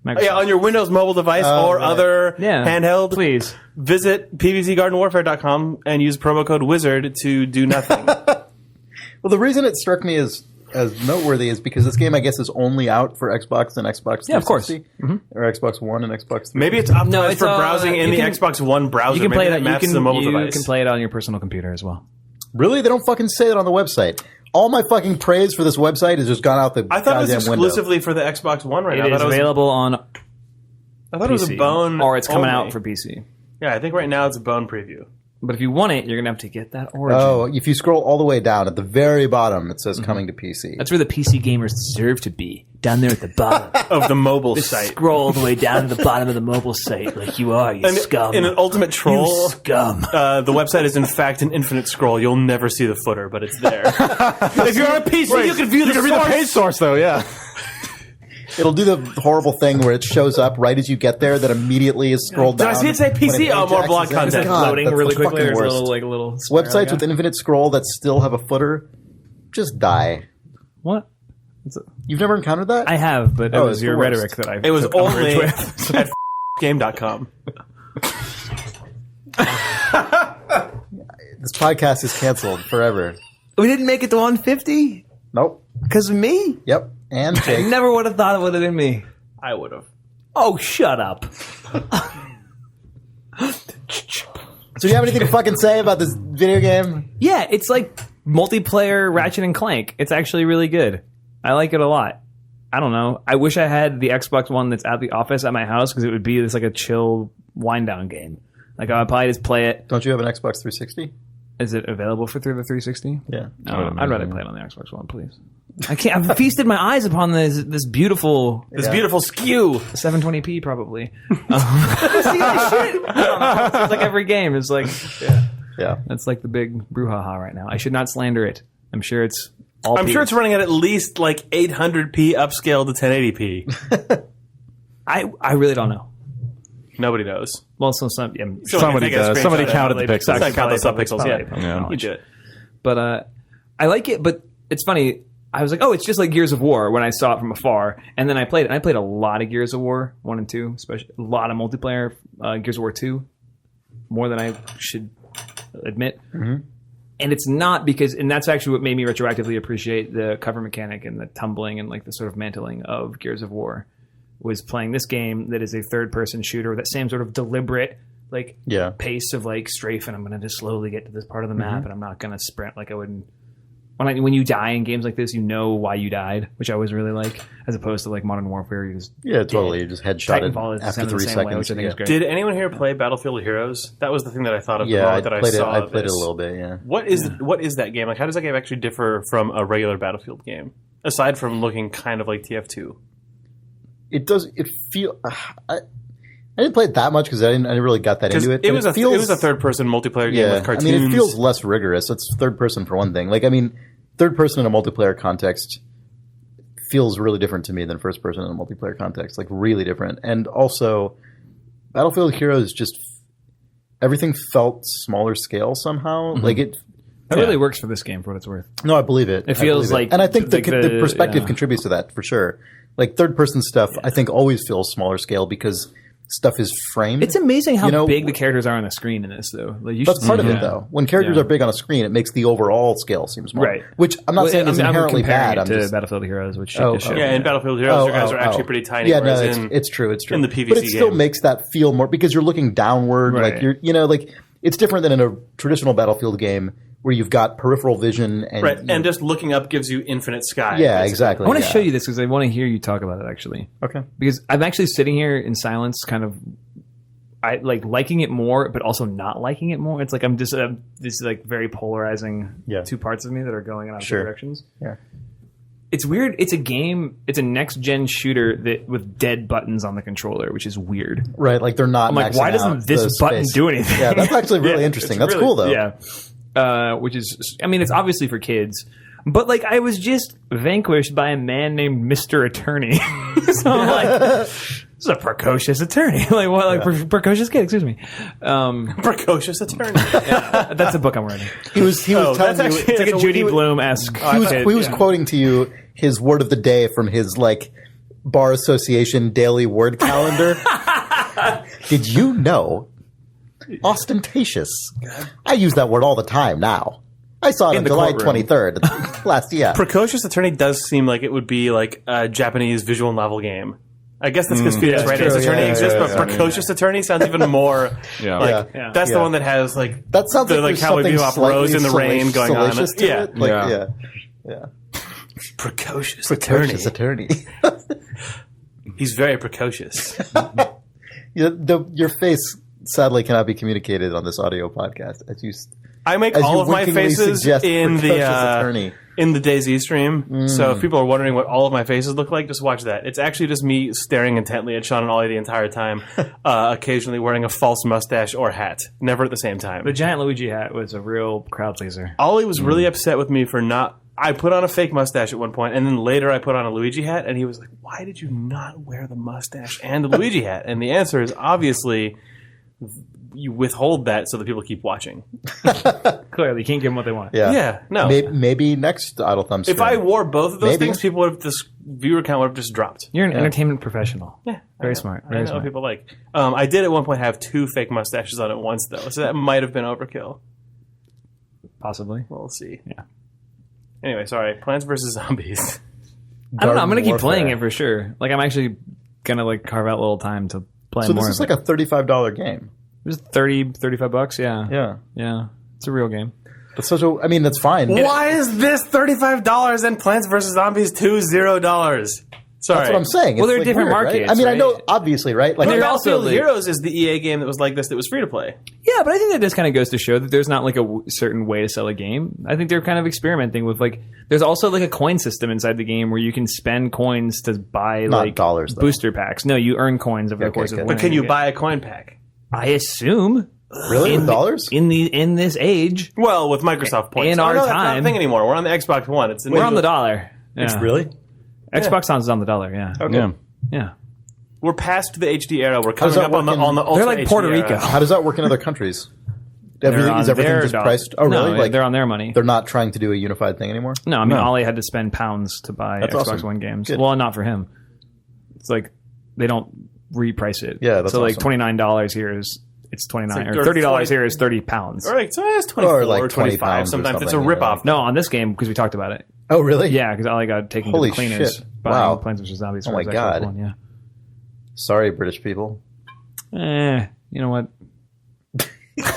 Yeah, on your Windows mobile device or right. other Yeah. handheld, Please. visit PVZGardenWarfare.com and use promo code WIZARD to do nothing. Well, the reason it struck me as noteworthy is because this game, I guess, is only out for Xbox and Xbox 360. Yeah, of course. Or Xbox One and Xbox 360. Maybe it's optimized No, it's, for browsing in you the can- Xbox One browser. You can play Maybe that. maps You can, the mobile you device. can play it on your personal computer as well. Really? They don't fucking say it on the website. All my fucking praise for this website has just gone out the I thought it was goddamn window. exclusively for the Xbox One right now. It is available on I thought it was a PC, bone, or it's coming only. out for PC. Yeah, I think right now it's a bone preview. But if you want it, you're gonna have to get that Origin. Oh, if you scroll all the way down at the very bottom, it says coming to PC. That's where the PC gamers deserve to be. Down there at the bottom. Of the mobile site. Scroll all the way down to the bottom of the mobile site, like you are, you scum. In an ultimate troll, You scum. the website is in fact an infinite scroll. You'll never see the footer, but it's there. If you're on a PC, you can view the source. page source, though, yeah. It'll do the horrible thing where it shows up right as you get there, that immediately is scrolled Did down. I see it say when PC? Oh, more blog Ajax is in. content. God, Loading that's really the quickly. fucking There's a worst. little Websites with infinite scroll that still have a footer, just die. What? You've never encountered that? I have, but it Oh, was it's your the worst. rhetoric that I. It was took umbrage only with. at game.com. This podcast is canceled forever. We didn't make it to 150 Nope. because of me. Yep. And I Jake. never would have thought it would have been me. I would have. Oh, shut up. So do you have anything to fucking say about this video game? Yeah, it's like multiplayer Ratchet and Clank. It's actually really good. I like it a lot. I don't know. I wish I had the Xbox One that's at the office at my house because it would be this like a chill wind down game. Like I'd probably just play it. Don't you have an Xbox 360? Is it available for the 360? Yeah. No, I'd rather play it on the Xbox One, please. I can't. I've feasted my eyes upon this beautiful Beautiful skew. 720p probably. See that shit? I don't know. It's like every game is like Yeah. that's like the big brouhaha right now. I should not slander it. I'm sure it's all. I'm sure it's running at least like 800p upscale to 1080p. I really don't know. Nobody knows. Well, some Somebody take a does. screenshot Somebody of it. counted the pixels. Count Probably those subpixels, yeah. probably Yeah. You do it. But I like it. But it's funny. I was like, oh, it's just like Gears of War when I saw it from afar, and then I played it. And I played a lot of Gears of War 1 and 2, especially a lot of multiplayer. Gears of War 2, more than I should admit. Mm-hmm. And it's not because, and that's actually what made me retroactively appreciate the cover mechanic and the tumbling and like the sort of mantling of Gears of War. Was playing this game that is a third-person shooter with that same sort of deliberate like pace of like strafe, and I'm going to just slowly get to this part of the map, and I'm not going to sprint like I would when you die in games like this. You know why you died, which I always really like, as opposed to like Modern Warfare. You just totally. You just headshotted Titanfall is after the 3 same way, seconds. which I think is great. Did anyone here play Battlefield Heroes? That was the thing that I thought of the Yeah, moment that I saw. I played it a little bit. Yeah. What is that game? Like, how does that game actually differ from a regular Battlefield game? Aside from looking kind of like TF2. It does. It feel. I didn't play it that much because I didn't really got that into it. It was a third-person multiplayer game with cartoons. I mean, it feels less rigorous. It's third person for one thing. Like, I mean, third person in a multiplayer context feels really different to me than first person in a multiplayer context. Like, really different. And also, Battlefield Heroes just everything felt smaller scale somehow. Mm-hmm. Like it. It really works for this game for what it's worth. No, I believe it. It feels believe like- and I think like the perspective contributes to that for sure. Like third person stuff, I think always feels smaller scale because stuff is framed. It's amazing how You know, big the characters are on the screen in this, though. Like, you That's should part see of it, that. though. When characters are big on a screen, it makes the overall scale seem smaller. Right. Which I'm not saying is inherently comparing bad. it I'm to just Battlefield Heroes, which Oh, is show. Yeah, in Battlefield Heroes, your guys are actually pretty tiny. Yeah, no, whereas it's true. It's true. in the PvC but it still game. makes that feel more because you're looking downward. Right. Like like it's different than in a traditional Battlefield game where you've got peripheral vision and right, you know- and just looking up gives you infinite sky. yeah, basically. exactly. I want to yeah. show you this because I want to hear you talk about it, actually. Okay. Because I'm actually sitting here in silence, kind of liking it more, but also not liking it more. It's like I'm just this like very polarizing two parts of me that are going in opposite directions. Yeah. It's weird. It's a game. It's a next gen shooter that with dead buttons on the controller, which is weird. Right, like they're not. I'm like, maxing why out doesn't this the button space. do anything? Yeah, that's actually really interesting. That's cool though. Yeah. which is, I mean, it's obviously for kids, but like I was just vanquished by a man named Mr. Attorney. So I'm like, this is a precocious attorney. Like what? Like precocious kid? Excuse me. Precocious Attorney. That's a book I'm writing. He was telling that's you. actually- It's like a Judy Bloom-esque. He was quoting to you his word of the day from his like bar association daily word calendar. Did you know ostentatious? I use that word all the time now. I saw it on the July courtroom. 23rd last year. Precocious Attorney does seem like it would be like a Japanese visual novel game. I guess that's because Phoenix Wright Ace true. Attorney Yeah, exists, yeah, but yeah. Precocious Attorney sounds even more Yeah. like Yeah. that's Yeah. the one that has like That sounds the like there's Cowboy something Bebop slightly Rose in the Rain going on. salacious to Yeah. it. Like, Yeah. yeah. Precocious Attorney. Precocious attorney. He's very precocious. Your face sadly cannot be communicated on this audio podcast. I make As all you of my winkingly faces suggest in Precocious Attorney. the DayZ stream. So if people are wondering what all of my faces look like, just watch that. It's actually just me staring intently at Sean and Ollie the entire time, occasionally wearing a false mustache or hat, never at the same time. The giant Luigi hat was a real crowd pleaser. Ollie was really upset with me for not. I put on a fake mustache at one point, and then later I put on a Luigi hat, and he was like, "Why did you not wear the mustache and the Luigi hat?" And the answer is obviously you withhold that so that people keep watching. Clearly, you can't give them what they want. Yeah, no. Maybe next Idle Thumb stream. If I wore both of those Maybe. things, people would have this viewer count would have just dropped. You're an entertainment professional. Yeah, Very smart. I Very know smart. what people like. I did at one point have 2 fake mustaches on at once, though, so that might have been overkill. Possibly. We'll see. Yeah. Anyway, sorry. Plants vs. Zombies. I don't know. I'm going to keep Warfare. playing it for sure. Like, I'm actually going to like carve out a little time to play So more. this is of like it. a $35 game. It was $35. Yeah. Yeah. Yeah. It's a real game. That's such a. I mean, that's fine. Why is this $35 and Plants vs. Zombies $0? Sorry. That's what I'm saying. Well, It's, they're like, different weird, right? markets, I mean, I right? know, obviously, right? Like, They're They're also, also like- Heroes is the EA game that was like this that was free to play. Yeah, but I think that just kind of goes to show that there's not like a certain way to sell a game. I think they're kind of experimenting with like. There's also like a coin system inside the game where you can spend coins to buy Not like dollars, though. booster packs. No, you earn coins over the Okay, course okay. of But But can you winning. buy a coin pack? I assume really? With dollars? in this age. Well, with Microsoft points. In Oh, our no, that's not a time- thing anymore. We're on the Xbox One. It's We're on the dollar. Yeah. Really? Xbox One's on the dollar. Yeah. Okay. Yeah. Yeah. We're past the HD era. We're coming that up on the work in- ultra They're like HD Puerto era. Rico. How does that work in other countries? They're Everything, on is everything their just dollar. priced? Oh, really? No, Like, they're on their money. they're not trying to do a unified thing anymore? No, I mean, No. Ollie had to spend pounds to buy That's Xbox awesome. One games. Good. Well, not for him. It's like they don't reprice it. Yeah, that's so like awesome. $29 here is it's 29 It's or like $30 20 here is 30 pounds. Or like, so it's 24 Or like or 20 25. pounds or Sometimes it's a something, ripoff. No, on this game because we talked about it. Oh, really? Yeah, because Ollie got taken Holy to the cleaners shit. buying Wow. Plants vs Zombies. Oh for my his Xbox God. One, yeah. Sorry, British people. You know what?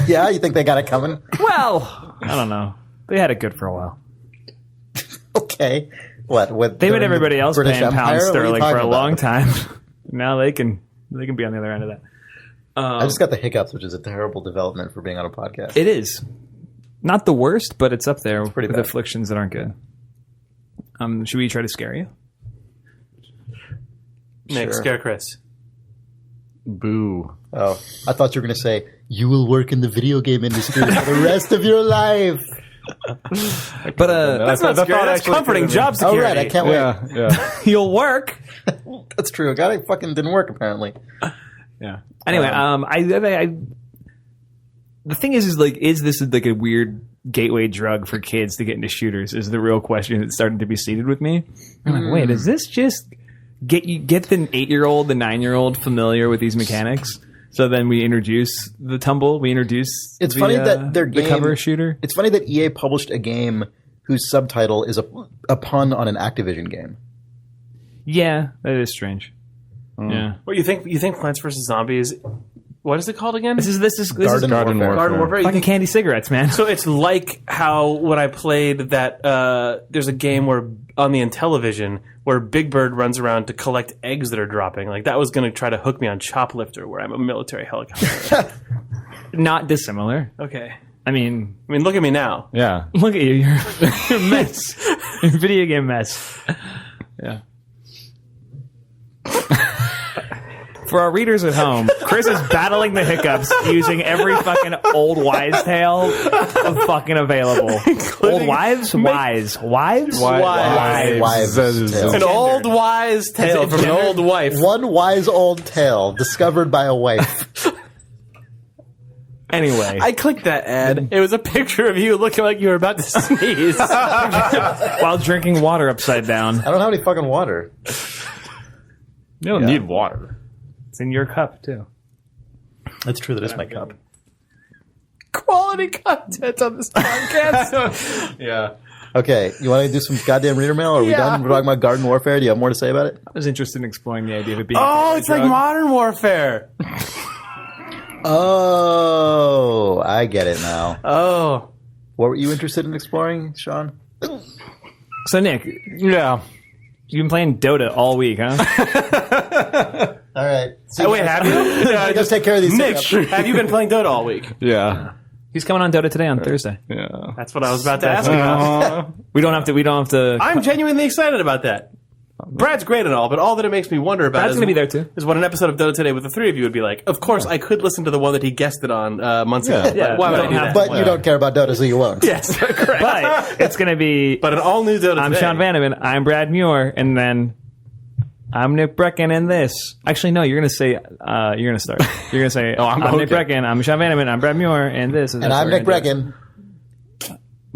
Yeah, you think they got it coming? Well, I don't know. They had it good for a while. Okay. What? They made during the everybody else British paying Empire? pounds What are you sterling for a talking long about? time. Now they can be on the other end of that. I just got the hiccups, which is a terrible development for being on a podcast. It is not the worst, but it's up there pretty with bad. afflictions that aren't good. Should we try to scare you? Nick, Sure. scare Chris. Boo. Oh, I thought you were going to say, you will work in the video game industry for the rest of your life. But That's not that scary. thought That's actually comforting could've job Oh, security. right. I can't wait. Yeah, yeah. you'll work. That's true. God, it fucking didn't work, apparently. Yeah. Anyway, I the thing is like, is this like a weird gateway drug for kids to get into shooters? Is the real question that's starting to be seated with me. I'm like, wait, is this just get the 8-year-old, the 9-year-old familiar with these mechanics? So then we introduce the tumble. We introduce. It's the, funny that their the game cover shooter. It's funny that EA published a game whose subtitle is a pun on an Activision game. Yeah, that is strange. Yeah. What you think? You think Plants vs Zombies? What is it called again? This is Garden Garden Warfare. Garden Warfare. You fucking think- candy cigarettes, man. So it's like how when I played that, there's a game where on the Intellivision where Big Bird runs around to collect eggs that are dropping. Like that was going to try to hook me on Choplifter, where I'm a military helicopter. Not dissimilar. Okay. I mean, Look at me now. Yeah. look at you. You're a mess. You're a video game mess. Yeah. For our readers at home, Chris is battling the hiccups using every fucking old wives' tale of fucking available. Old wives? Wives. Wives tale. An old wise tale from an old wife. One wise old tale discovered by a wife. Anyway. I clicked that ad. It was a picture of you looking like you were about to sneeze. While drinking water upside down. I don't have any fucking water. You don't need water. It's in your cup, too. That's true. That is my cup. Quality content on this podcast. Yeah. Okay, you want to do some goddamn reader mail? Are we done? We're talking about garden warfare. Do you have more to say about it? I was interested in exploring the idea of it being It's like Modern Warfare. Oh, I get it now. Oh. What were you interested in exploring, Sean? So, Nick, Yeah. you've been playing Dota all week, huh? All right. Oh, wait, have you? Just take care of these. Nick, things. have you been playing Dota all week? Yeah. He's coming on Dota Today on Thursday. Yeah. That's what I was about to ask you about. We don't have to. I'm genuinely excited about that. Brad's great and all, but all that it makes me wonder about Brad's going to be there, too. is what an episode of Dota Today with the three of you would be like. Of course, I could listen to the one that he guested on months ago. Yeah. Why would I do that? But you don't care about Dota, so you won't. Yes, correct. But it's going to be... But an all-new Dota I'm Today. Sean Vanneman. I'm Brad Muir. And then... I'm Nick Breckon in this. Actually, no, you're going to say... you're going to start. You're going to say, I'm Nick Breckon. I'm Sean Vanneman. I'm Brad Muir. And this is... And I'm Nick Breckon.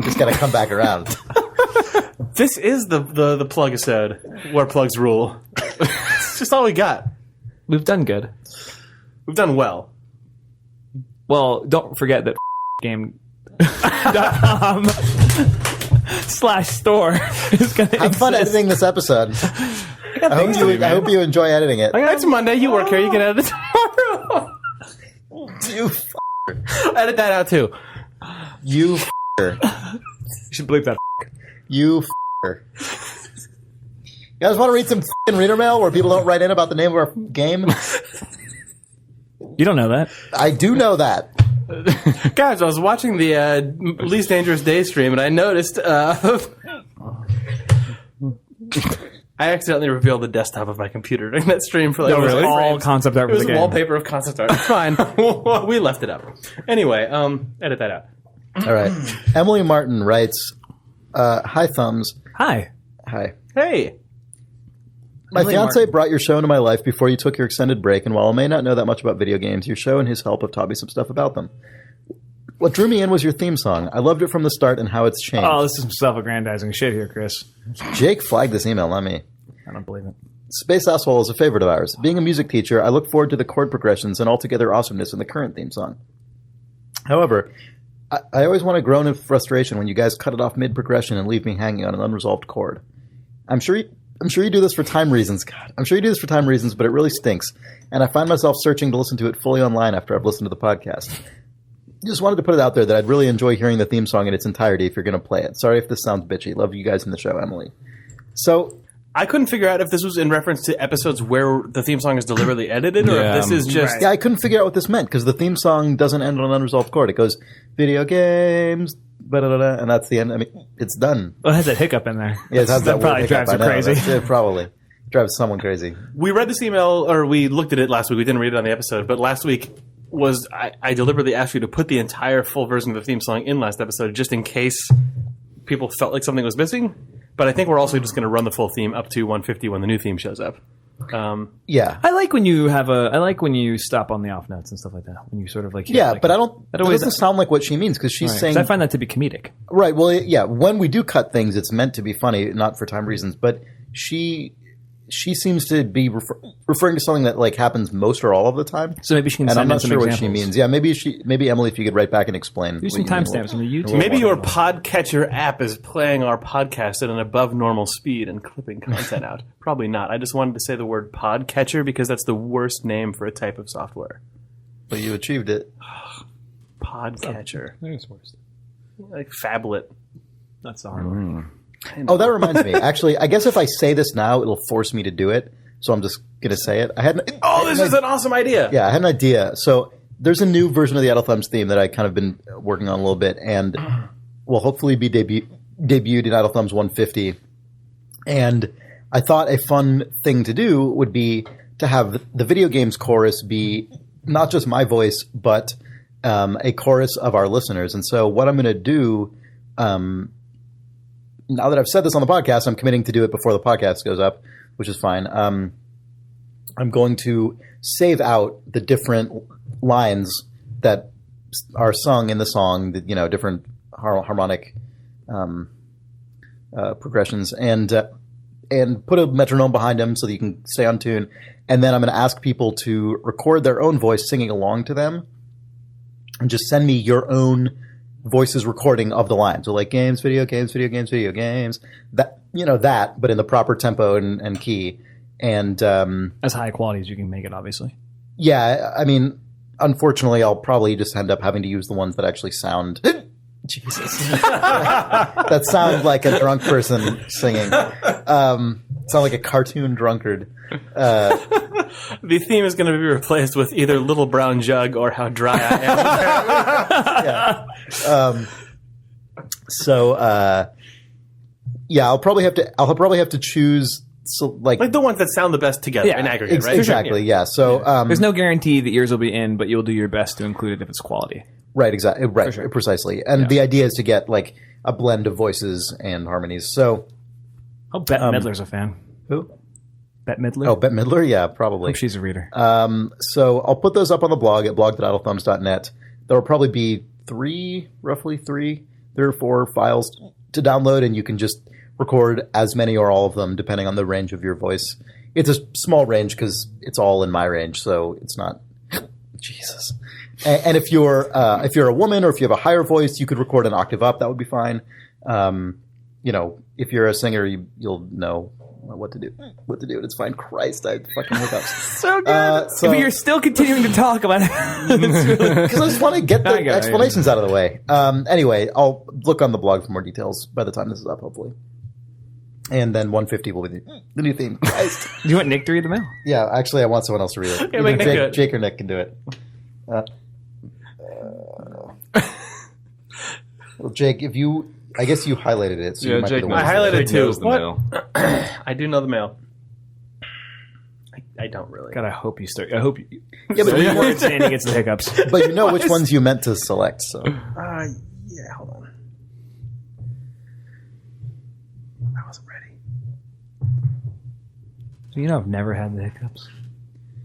Just got to come back around. This is the plug-episode where plugs rule. It's just all we got. We've done good. We've done well. Well, don't forget that game.com/store is going to Have fun editing this episode. I hope you enjoy editing it. It's Monday. You work here. You can edit it tomorrow. You Edit that out, too. You You should bleep that. You You guys want to read some reader mail where people don't write in about the name of our game? You don't know that. I do know that. Guys, I was watching the Least Dangerous Day stream, and I noticed... I accidentally revealed the desktop of my computer during that stream for like It was really all frames. concept art It for was the a game. wallpaper of concept art. It's fine. We left it up. Anyway, edit that out. All right. Emily Martin writes, hi, Thumbs. Hi. Hi. Hey. My Emily fiance Martin. brought your show into my life before you took your extended break, and while I may not know that much about video games, your show and his help have taught me some stuff about them. What drew me in was your theme song. I loved it from the start and how it's changed. Oh, this is some self-aggrandizing shit here, Chris. Jake flagged this email, not me. I don't believe it. Space Asshole is a favorite of ours. Being a music teacher, I look forward to the chord progressions and altogether awesomeness in the current theme song. However, I always want to groan in frustration when you guys cut it off mid-progression and leave me hanging on an unresolved chord. I'm sure you do this for time reasons. God, I'm sure you do this for time reasons, but it really stinks. And I find myself searching to listen to it fully online after I've listened to the podcast. Just wanted to put it out there that I'd really enjoy hearing the theme song in its entirety if you're going to play it. Sorry if this sounds bitchy. Love you guys in the show, Emily. So... I couldn't figure out if this was in reference to episodes where the theme song is deliberately edited, or if this is just... Right. Yeah, I couldn't figure out what this meant, because the theme song doesn't end on an unresolved chord. It goes, video games, ba-da-da-da, and that's the end. I mean, it's done. Well, it has that hiccup in there. Yeah, it has that that probably weird drives you hiccup. I know. crazy. It probably drives someone crazy. We read this email, or we looked at it last week. We didn't read it on the episode, but last week was... I deliberately asked you to put the entire full version of the theme song in last episode, just in case people felt like something was missing. But I think we're also just going to run the full theme up to 150 when the new theme shows up. Yeah. I like when you stop on the off notes and stuff like that. When you sort of like... Yeah, like, but I don't... That It always doesn't sound like what she means, because she's right. saying... 'Cause I find that to be comedic. Right, well, yeah, when we do cut things, it's meant to be funny, not for time reasons. But she seems to be referring to something that like happens most or all of the time. So maybe she can And send I'm in not some sure what examples. she means. Yeah, maybe Emily, if you could write back and explain. Do some timestamps on the YouTube. Maybe your podcatcher app is playing our podcast at an above normal speed and clipping content out. Probably not. I just wanted to say the word podcatcher because that's the worst name for a type of software. But you achieved it. Podcatcher. I think it's worse. Like Phablet. That's the hard word. Oh, that reminds me. Actually, I guess if I say this now, it'll force me to do it. So I'm just going to say it. This is an awesome idea. Yeah, I had an idea. So there's a new version of the Idle Thumbs theme that I kind of been working on a little bit, and will hopefully be debuted in Idle Thumbs 150. And I thought a fun thing to do would be to have the video games chorus be not just my voice, but a chorus of our listeners. And so what I'm going to do, now that I've said this on the podcast, I'm committing to do it before the podcast goes up, which is fine. I'm going to save out the different lines that are sung in the song, different harmonic progressions, and put a metronome behind them so that you can stay on tune. And then I'm going to ask people to record their own voice singing along to them, and just send me your own voices recording of the lines. So like games, video games, video games, video games. That, but in the proper tempo and key. And as high quality as you can make it, obviously. Yeah, I mean, unfortunately, I'll probably just end up having to use the ones that actually sound. Jesus, that sound like a drunk person singing. Sound like a cartoon drunkard. The theme is going to be replaced with either Little Brown Jug or How Dry I Am. I'll probably have to choose. So like the ones that sound the best together in aggregate, right? Exactly, yeah. So there's no guarantee that yours will be in, but you'll do your best to include it if it's quality. Right, exactly, right, sure. Precisely. And the idea is to get like a blend of voices and harmonies. So, Bette Midler's a fan. Who? Bette Midler. Oh, Bette Midler, yeah, probably. I think she's a reader. So I'll put those up on the blog at blog.idlethumbs.net. There will probably be roughly three or four files to download, and you can just record as many or all of them depending on the range of your voice. It's a small range because it's all in my range, so it's not. Jesus. And if you're a woman or if you have a higher voice, you could record an octave up. That would be fine. If you're a singer, you'll know what to do. It's fine. Christ, I fucking hiccups. So good. But you're still continuing to talk about it. Because I just want to get the explanations out of the way. Anyway, I'll look on the blog for more details by the time this is up, hopefully. And then 150 will be the new theme. Christ. Do you want Nick to read the mail? Yeah, actually, I want someone else to read it. Yeah, Jake or Nick can do it. Well, Jake, I guess you highlighted it. So you might Jake, be the one. I highlighted it too. The mail. I do know the mail. I don't really. God, I hope you start. I hope you. Yeah, but you weren't saying he gets the hiccups. But you know which ones you meant to select. So Yeah, hold on. I wasn't ready. I've never had the hiccups.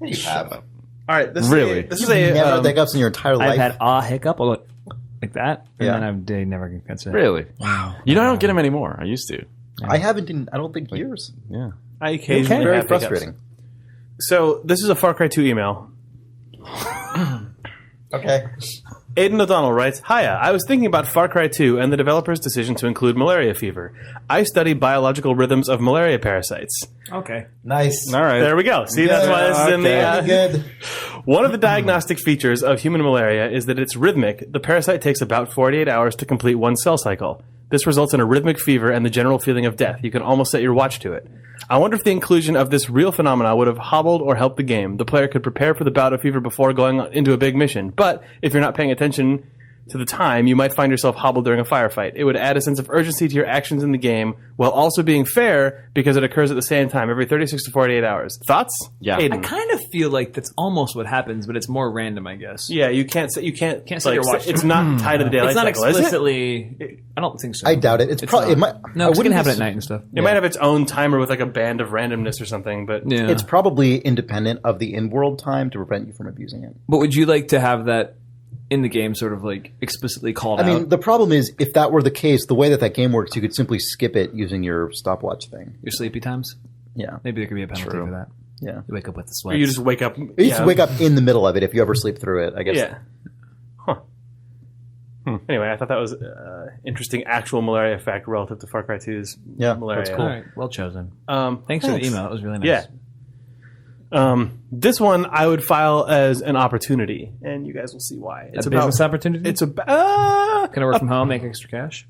you have. All right, this Really? is You've never had hiccups in your entire life. I've had a hiccup like that, and Yeah. then I never gets it. Really? Wow. I don't get them anymore. I used to. I haven't in I don't think years. Yeah. I occasionally Very have hiccups. frustrating. So this is a Far Cry 2 email. Okay. Aiden O'Donnell writes, Hiya, I was thinking about Far Cry 2 and the developer's decision to include malaria fever. I study biological rhythms of malaria parasites. Okay. Nice. All right. There we go. See, that's why this is in the... Good. One of the diagnostic features of human malaria is that it's rhythmic. The parasite takes about 48 hours to complete one cell cycle. This results in a rhythmic fever and the general feeling of death. You can almost set your watch to it. I wonder if the inclusion of this real phenomena would have hobbled or helped the game. The player could prepare for the bout of fever before going into a big mission. But if you're not paying attention to the time, you might find yourself hobbled during a firefight. It would add a sense of urgency to your actions in the game while also being fair because it occurs at the same time every 36 to 48 hours. Thoughts? Yeah. Aiden. I kind of feel like that's almost what happens, but it's more random, I guess. Yeah, you can't set your watch. It's not tied to the daylight It's not cycle, is it? explicitly. I don't think so. I doubt it. It's probably. It might, No, I it's going to wouldn't happen be- at night and stuff. It might have its own timer with like a band of randomness or something, but Yeah. It's probably independent of the in-world time to prevent you from abusing it. But would you like to have that in the game sort of like explicitly called I out? mean, the problem is, if that were the case, the way that game works, you could simply skip it using your stopwatch thing. Your sleepy times? Yeah. Maybe there could be a penalty True. for that. Yeah. You wake up with the or sweats. you just wake up. You just wake up in the middle of it if you ever sleep through it, I guess. Yeah. Huh. Anyway, I thought that was interesting actual malaria fact relative to Far Cry 2's Yeah, malaria. that's cool. All right. Well chosen. Thanks Thanks for the email. It was really nice. Yeah. This one I would file as an opportunity, and you guys will see why. It's a business opportunity? It's about. Can I work from home, make extra cash?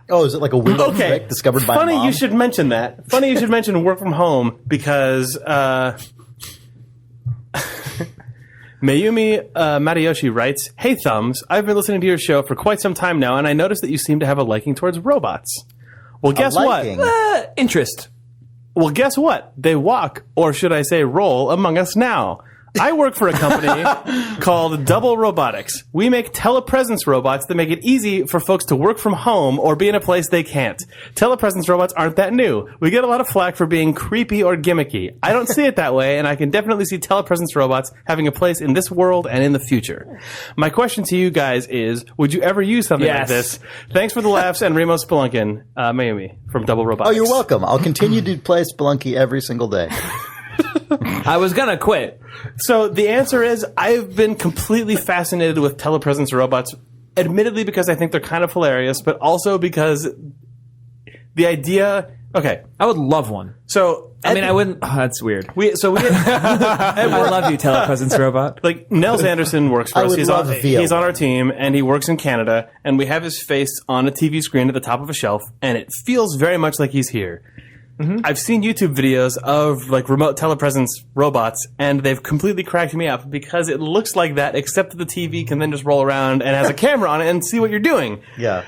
Oh, is it like a window Okay. trick discovered by Funny mom? you should mention that. Funny you should mention work from home because Mayumi Matayoshi writes, Hey Thumbs, I've been listening to your show for quite some time now, and I noticed that you seem to have a liking towards robots. Well, guess what? liking. Interest. Well, guess what? They walk, or should I say roll, among us now. I work for a company called Double Robotics. We make telepresence robots that make it easy for folks to work from home or be in a place they can't. Telepresence robots aren't that new. We get a lot of flack for being creepy or gimmicky. I don't see it that way, and I can definitely see telepresence robots having a place in this world and in the future. My question to you guys is, would you ever use something like this? Thanks for the laughs, and Remo Spelunkin, Mayumi from Double Robotics. Oh, you're welcome. I'll continue to play Spelunky every single day. I was gonna quit. So the answer is, I've been completely fascinated with telepresence robots, admittedly because I think they're kind of hilarious, but also because the idea... Okay. I would love one. So... I mean, I wouldn't... Oh, that's weird. I love you, telepresence robot. Like, Nels Anderson works for I us. would love a He's VL. on our team, and he works in Canada, and we have his face on a TV screen at the top of a shelf, and it feels very much like he's here. Mm-hmm. I've seen YouTube videos of like remote telepresence robots, and they've completely cracked me up because it looks like that, except that the TV can then just roll around and has a camera on it and see what you're doing. Yeah.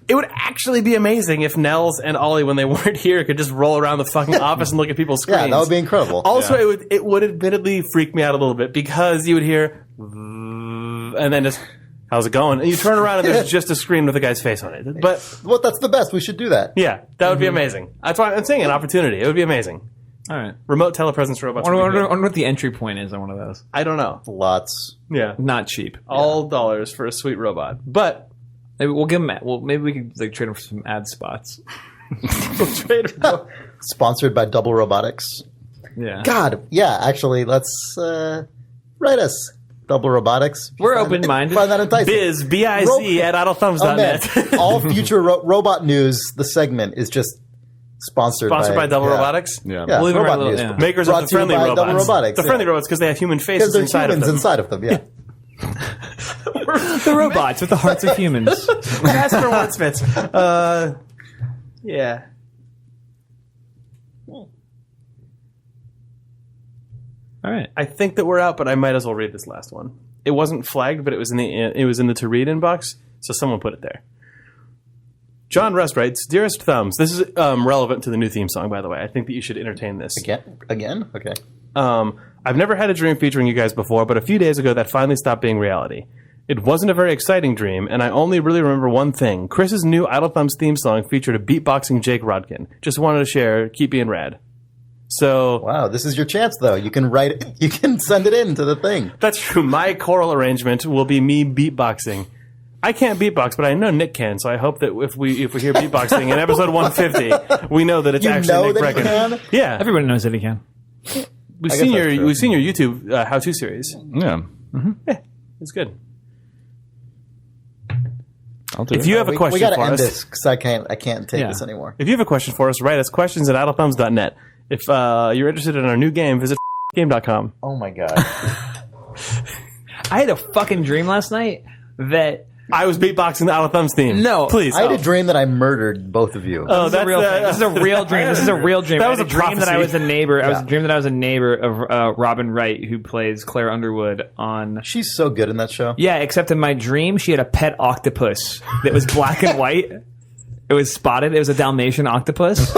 It would actually be amazing if Nels and Ollie, when they weren't here, could just roll around the fucking office and look at people's screens. Yeah, that would be incredible. Also, it would admittedly freak me out a little bit because you would hear, and then just, how's it going? And you turn around and there's just a screen with a guy's face on it. But Well, that's the best. We should do that. yeah, that would be amazing. That's why I'm saying an opportunity. It would be amazing. All right. Remote telepresence robots. I would be wonder great. what the entry point is on one of those. I don't know. Lots. Yeah, Not cheap. all dollars for a sweet robot, but Maybe we'll give them. Well, maybe we could like trade them for some ad spots. Sponsored by Double Robotics. Yeah. God, yeah, actually, let's write us. Double Robotics. We're open-minded. Find that enticing. Biz, B-I-Z at idlethumbs.net. Oh, man. All future robot news, the segment is just sponsored by Double yeah. Robotics. Yeah. Yeah, We'll even robot write a news. little- yeah. Makers Brought of the to you friendly by robots. Double Robotics, The friendly yeah. robots because they have human Because faces there's inside of humans them. inside of them, yeah. The robots with the hearts of humans. Ask for wordsmiths. Yeah. All right. I think that we're out, but I might as well read this last one. It wasn't flagged, but it was in the to read inbox, so someone put it there. John Rust writes, "Dearest Thumbs, this is relevant to the new theme song, by the way. I think that you should entertain this. Again? Okay. I've never had a dream featuring you guys before, but a few days ago that finally stopped being reality. It wasn't a very exciting dream, and I only really remember one thing. Chris's new Idle Thumbs theme song featured a beatboxing Jake Rodkin. Just wanted to share. Keep being rad." So Wow, this is your chance, though. You can write it. You can send it in to the thing. that's true. My choral arrangement will be me beatboxing. I can't beatbox, but I know Nick can, so I hope that if we hear beatboxing in episode 150, we know that it's You actually know Nick that he Breckon. can? Yeah, Everybody knows that he can. we've I seen guess that's true. your YouTube how-to series. Yeah. It's good. I'll do If it. you have a We question got to for end us, this because I can't take Yeah. this anymore. if you have a question for us, write us questions@idlethumbs.net. If you're interested in our new game, visit game.com. Oh my god. I had a fucking dream last night that I was beatboxing the Idle Thumbs theme. No. please. I had a dream that I murdered both of you. Oh, this is a real thing. This is a real dream. This is a real dream. That I was had a dream that I prophecy. was a neighbor. I was Yeah. dreaming that I was a neighbor of Robin Wright, who plays Claire Underwood on. She's so good in that show. Yeah, except in my dream, she had a pet octopus that was black and white. It was spotted. It was a Dalmatian octopus.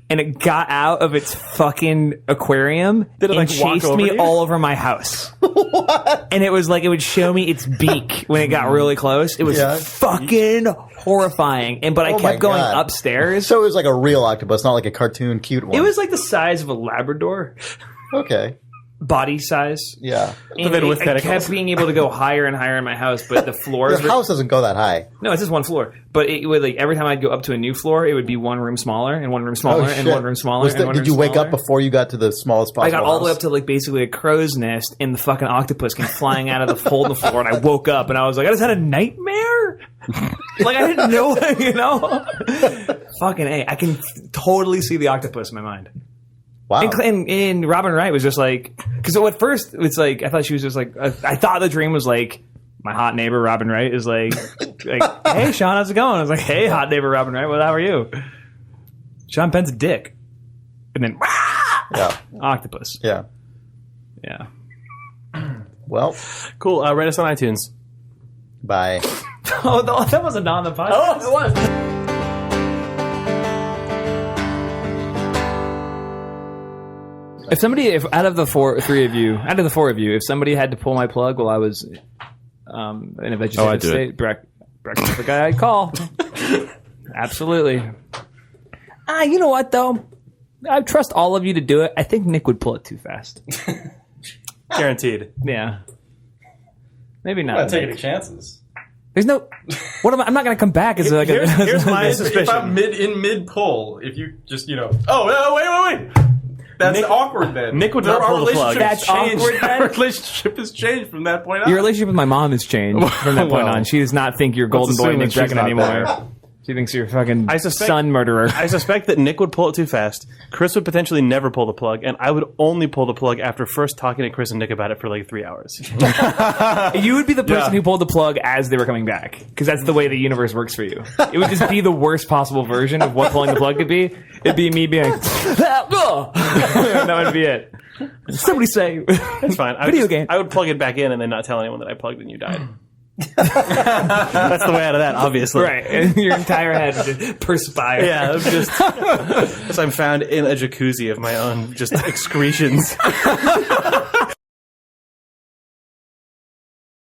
And it got out of its fucking aquarium Did it, and like, walk chased over me you? all over my house. What? And it was like it would show me its beak when it got really close. It was Yeah. fucking horrifying. But I Oh my kept going God. upstairs. So it was like a real octopus, not like a cartoon cute one. It was like the size of a Labrador, okay. body size. Yeah. And then with I tentacles. kept being able to go higher and higher in my house, but the floors Your were... house doesn't go that high. No, it's just one floor. But it would like every time I'd go up to a new floor, it would be one room smaller and one room smaller Oh, and shit. one room smaller. Was And that- one did room you wake smaller. up before you got to the smallest possible I got all the way house? up to like basically a crow's nest, and the fucking octopus came flying out of the hole in the floor, and I woke up and I was like, I just had a nightmare. Like I didn't know, you know. Fucking A, I can totally see the octopus in my mind. Wow. And Robin Wright was just like, because at first it's like I thought she was just like I thought the dream was like my hot neighbor Robin Wright is like hey Sean, how's it going? I was like, hey hot neighbor Robin Wright, well how are you? Sean Penn's a dick, and then Yeah. octopus. Yeah. Yeah. Well, Cool. Rate us on iTunes. bye. Oh, that wasn't on the podcast. Oh, it was. if out of the four of you, if somebody had to pull my plug while I was in a vegetative state, Breck's the guy I'd call. Absolutely. You know what though? I trust all of you to do it. I think Nick would pull it too fast. Guaranteed. Yeah. Maybe not. I'm not taking any chances. There's no. What am I? I'm not going to come back as like. Here's my suspicion. If I'm mid pull, if you just wait. That's awkward then. Nick would not pull the plug. That's awkward then? Our relationship has changed from that point on. Your relationship with my mom has changed from that point on. She does not think you're golden boy Nick Breckon anymore. She thinks you're a fucking son murderer. I suspect that Nick would pull it too fast. Chris would potentially never pull the plug, and I would only pull the plug after first talking to Chris and Nick about it for like 3 hours. You would be the person who pulled the plug as they were coming back, because that's the way the universe works for you. It would just be the worst possible version of what pulling the plug could be. It'd be me being, that would be it. Somebody say, it's fine. Video game. I would plug it back in and then not tell anyone that I plugged and you died. That's the way out of that, obviously. Right, and your entire head would just perspire. Yeah, I'm just as I'm found in a jacuzzi of my own just excretions.